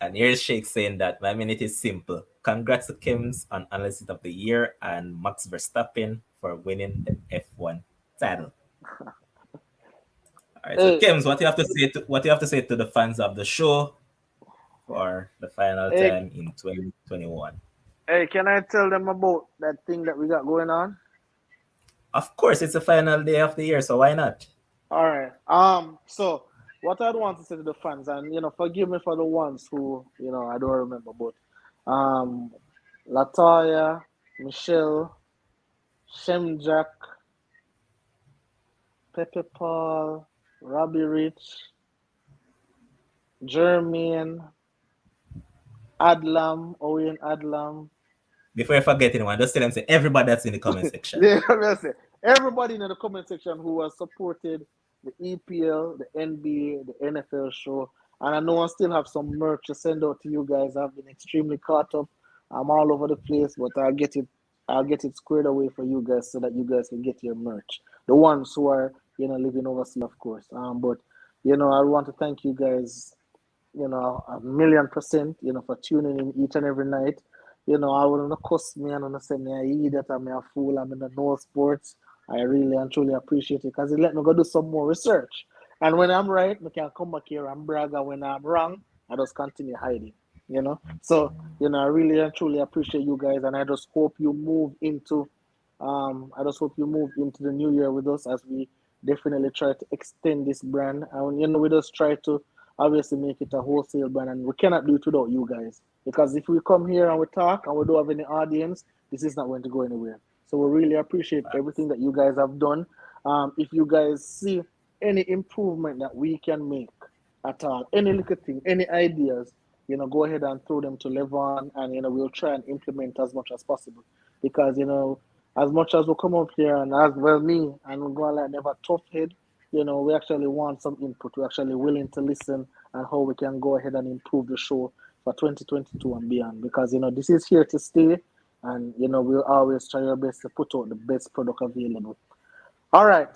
And here's Shake saying that, I mean, it is simple. Congrats to Kims on Analyst of the Year and Max Verstappen for winning the F1 title. All right, so Hey, Kims, what you have to say to the fans of the show for the final hey, time in 2021? hey, can I tell them about that thing that we got going on? Of course, it's the final day of the year, so why not? All right. So what I'd want to say to the fans, and forgive me for the ones who I don't remember, but Latoya, Michelle, Shemjack, Pepe Paul, Robbie Rich, Jermaine, Adlam, Owen Adlam. Before I forget anyone, just tell them say everybody that's in the comment section. Yeah, I say everybody in the comment section who has supported the EPL, the NBA, the NFL show, and I know I still have some merch to send out to you guys. I've been extremely caught up. I'm all over the place, but I'll get it squared away for you guys so that you guys can get your merch. The ones who are living overseas, of course. But I want to thank you guys, 1,000,000%, for tuning in each and every night. I wouldn't cuss me and wanna say me a idiot and me a fool. I'm in the no sports. I really and truly appreciate it because it let me go do some more research. And when I'm right, I can come back here and brag. And when I'm wrong, I just continue hiding. you know. So, I really and truly appreciate you guys, and I just hope you move into, the new year with us as we definitely try to extend this brand, and we just try to obviously make it a wholesale brand, and we cannot do it without you guys, because if we come here and we talk and we don't have any audience, this is not going to go anywhere. So we really appreciate everything that you guys have done. If you guys see any improvement that we can make at all, any little thing, any ideas, go ahead and throw them to Levon, and we'll try and implement as much as possible. Because as much as we come up here and as well me and we're going like never tough head, we actually want some input. We're actually willing to listen and how we can go ahead and improve the show for 2022 and beyond. Because this is here to stay, and we'll always try our best to put out the best product available. All right.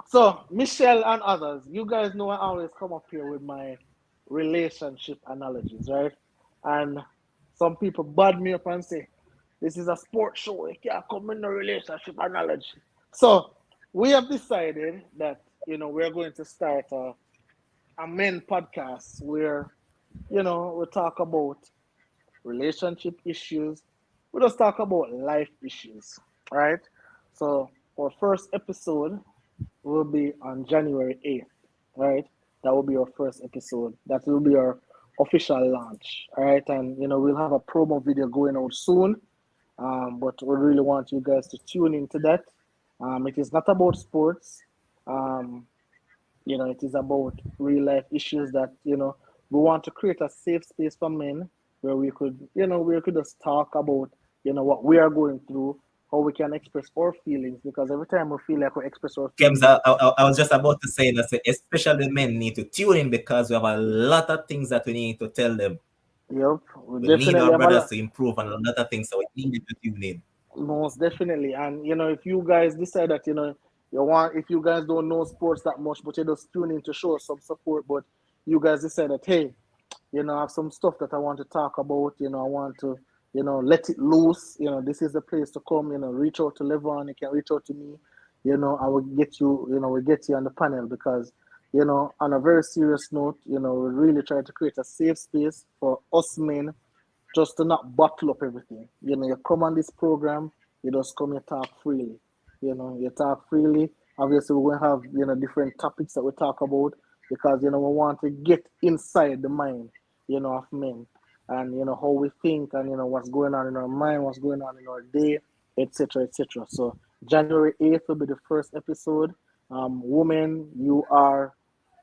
So, Michelle and others, you guys know I always come up here with my relationship analogies, right? And some people bad me up and say, this is a sports show, you can't come in a relationship analogy. So, we have decided that, we're going to start a men podcast where, we talk about relationship issues. We just talk about life issues, right? So, our first episode will be on January 8th, right? That will be our first episode. That will be our official launch, all right? And, we'll have a promo video going out soon, but we really want you guys to tune into that. It is not about sports. Um, it is about real life issues that, we want to create a safe space for men where we could just talk about, what we are going through, how we can express our feelings, because every time we feel like we express our Kems, feelings, I was just about to say that especially men need to tune in because we have a lot of things that we need to tell them. yep, we We need definitely our have a brothers lot. to improve on a lot of things, so we need them to tune in. Most definitely. And if you guys decide that, if you guys don't know sports that much, but you just tune in to show some support, but you guys decide that, hey, I have some stuff that I want to talk about, I want to, let it loose, this is the place to come, reach out to Levon, you can reach out to me, I will get you, we get you on the panel, because, on a very serious note, we really try to create a safe space for us men just to not bottle up everything. You come on this program, you just come and talk freely. You talk freely. Obviously, we're gonna have different topics that we talk about, because we want to get inside the mind, of men, and how we think, and what's going on in our mind, what's going on in our day, etc., etc. So January 8th will be the first episode. Women, you are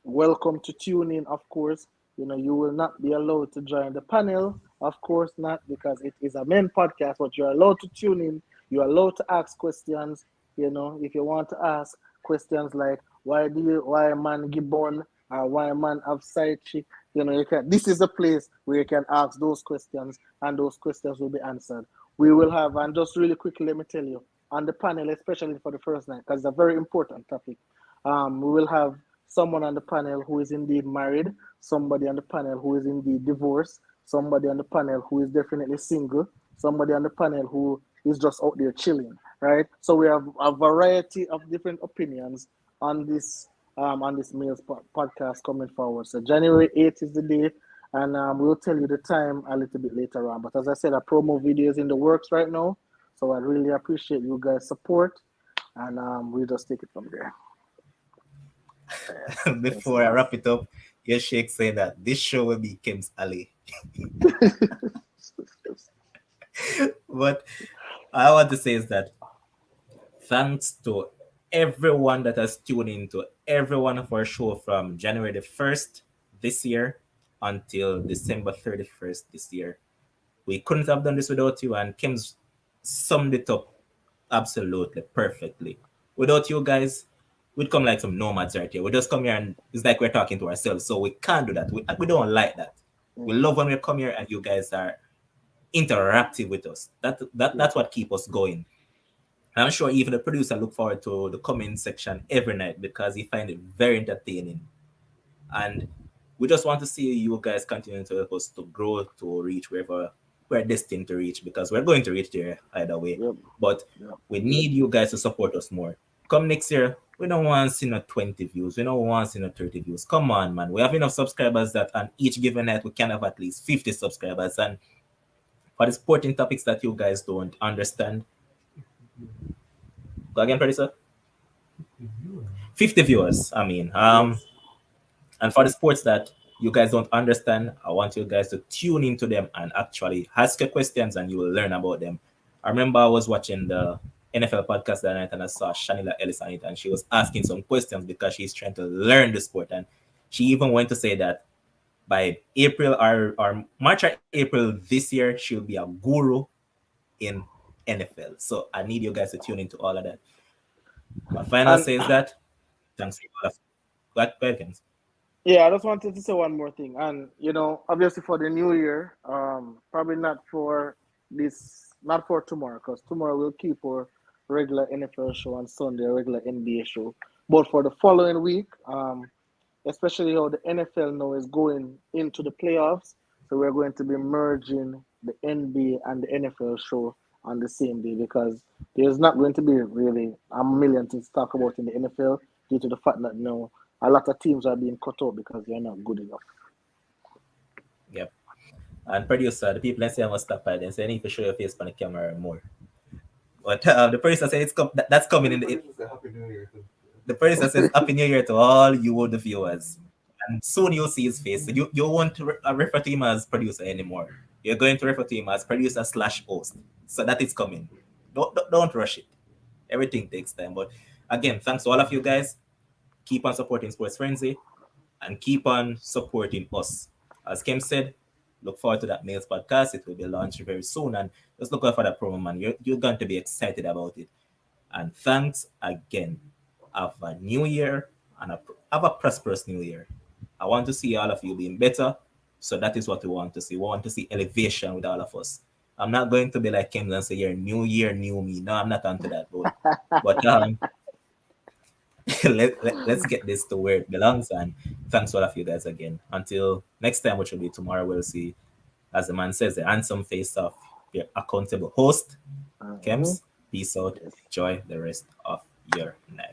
welcome to tune in, of course. You will not be allowed to join the panel, of course not, because it is a men podcast, but you're allowed to tune in. You're allowed to ask questions. If you want to ask questions like why a man gibbon, or why a man have side chick, you can. This is a place where you can ask those questions, and those questions will be answered. We will have, and just really quickly, let me tell you, on the panel, especially for the first night, because it's a very important topic. We will have someone on the panel who is indeed married, somebody on the panel who is indeed divorced, somebody on the panel who is definitely single, somebody on the panel who is just out there chilling, right? So we have a variety of different opinions on this males podcast coming forward. So January 8th is the date, and we'll tell you the time a little bit later on. But as I said, a promo video is in the works right now, so I really appreciate you guys' support, and we'll just take it from there. Yes, yes, Before I yes. wrap it up, your Shake saying that this show will be Kim's Alley. What I want to say is that thanks to everyone that has tuned into every one of our show from January the 1st this year until December 31st this year. We couldn't have done this without you, and Kim's summed it up absolutely perfectly. Without you guys, we'd come like some nomads right here. We just come here and it's like we're talking to ourselves. So we can't do that. We don't like that. We Mm, love when we come here and you guys are interactive with us. yeah, That's what keeps us going. And I'm sure even the producer look forward to the comment section every night because he find it very entertaining. And we just want to see you guys continue to help us to grow to reach wherever we're destined to reach because we're going to reach there either way. yep, But yep. we need you guys to support us more. Come next year, We don't want to see no 20 views. We don't want to see no 30 views. Come on, man. We have enough subscribers that on each given night we can have at least 50 subscribers. And for the sporting topics that you guys don't understand, go again, producer. 50 viewers. I mean, Yes. and for the sports that you guys don't understand, I want you guys to tune into them and actually ask your questions and you will learn about them. I remember I was watching the NFL podcast that night and I saw Shanila Ellis on it and she was asking some questions because she's trying to learn the sport. And she even went to say that by April or March or April this year, she'll be a guru in NFL. So I need you guys to tune into all of that. My final And say is that thanks to all of Black Pelicans. yeah, I just wanted to say one more thing. And obviously for the new year, probably not for this, not for tomorrow, because tomorrow we'll keep our regular NFL show on Sunday, a regular NBA show. But for the following week, especially how the NFL now is going into the playoffs, so we're going to be merging the NBA and the NFL show on the same day because there's not going to be really a million things to talk about in the NFL due to the fact that a lot of teams are being cut out because they're not good enough. Yep. And producer, the people that say I must stop by then say I need to show your face on the camera more. But the producer said that's coming in the producer says Happy New Year to all you the viewers. And soon you'll see his face. So you won't refer to him as producer anymore. You're going to refer to him as producer slash host. So that is coming. Don't rush it. Everything takes time. But again, thanks to all of you guys. Keep on supporting Sports Frenzy and keep on supporting us. As Kim said, look forward to that Mails podcast. It will be launched very soon. And just look out for that promo, man. You're going to be excited about it. And thanks again. Have a new year and have a prosperous new year. I want to see all of you being better. So that is what we want to see. We want to see elevation with all of us. I'm not going to be like Kim and say, new year, new me. No, I'm not onto that. But let's get this to where it belongs. And thanks to all of you guys again. Until next time, which will be tomorrow, we'll see, as the man says, the handsome face of your accountable host. Mhm. Kems, peace out. Yes. Enjoy the rest of your night.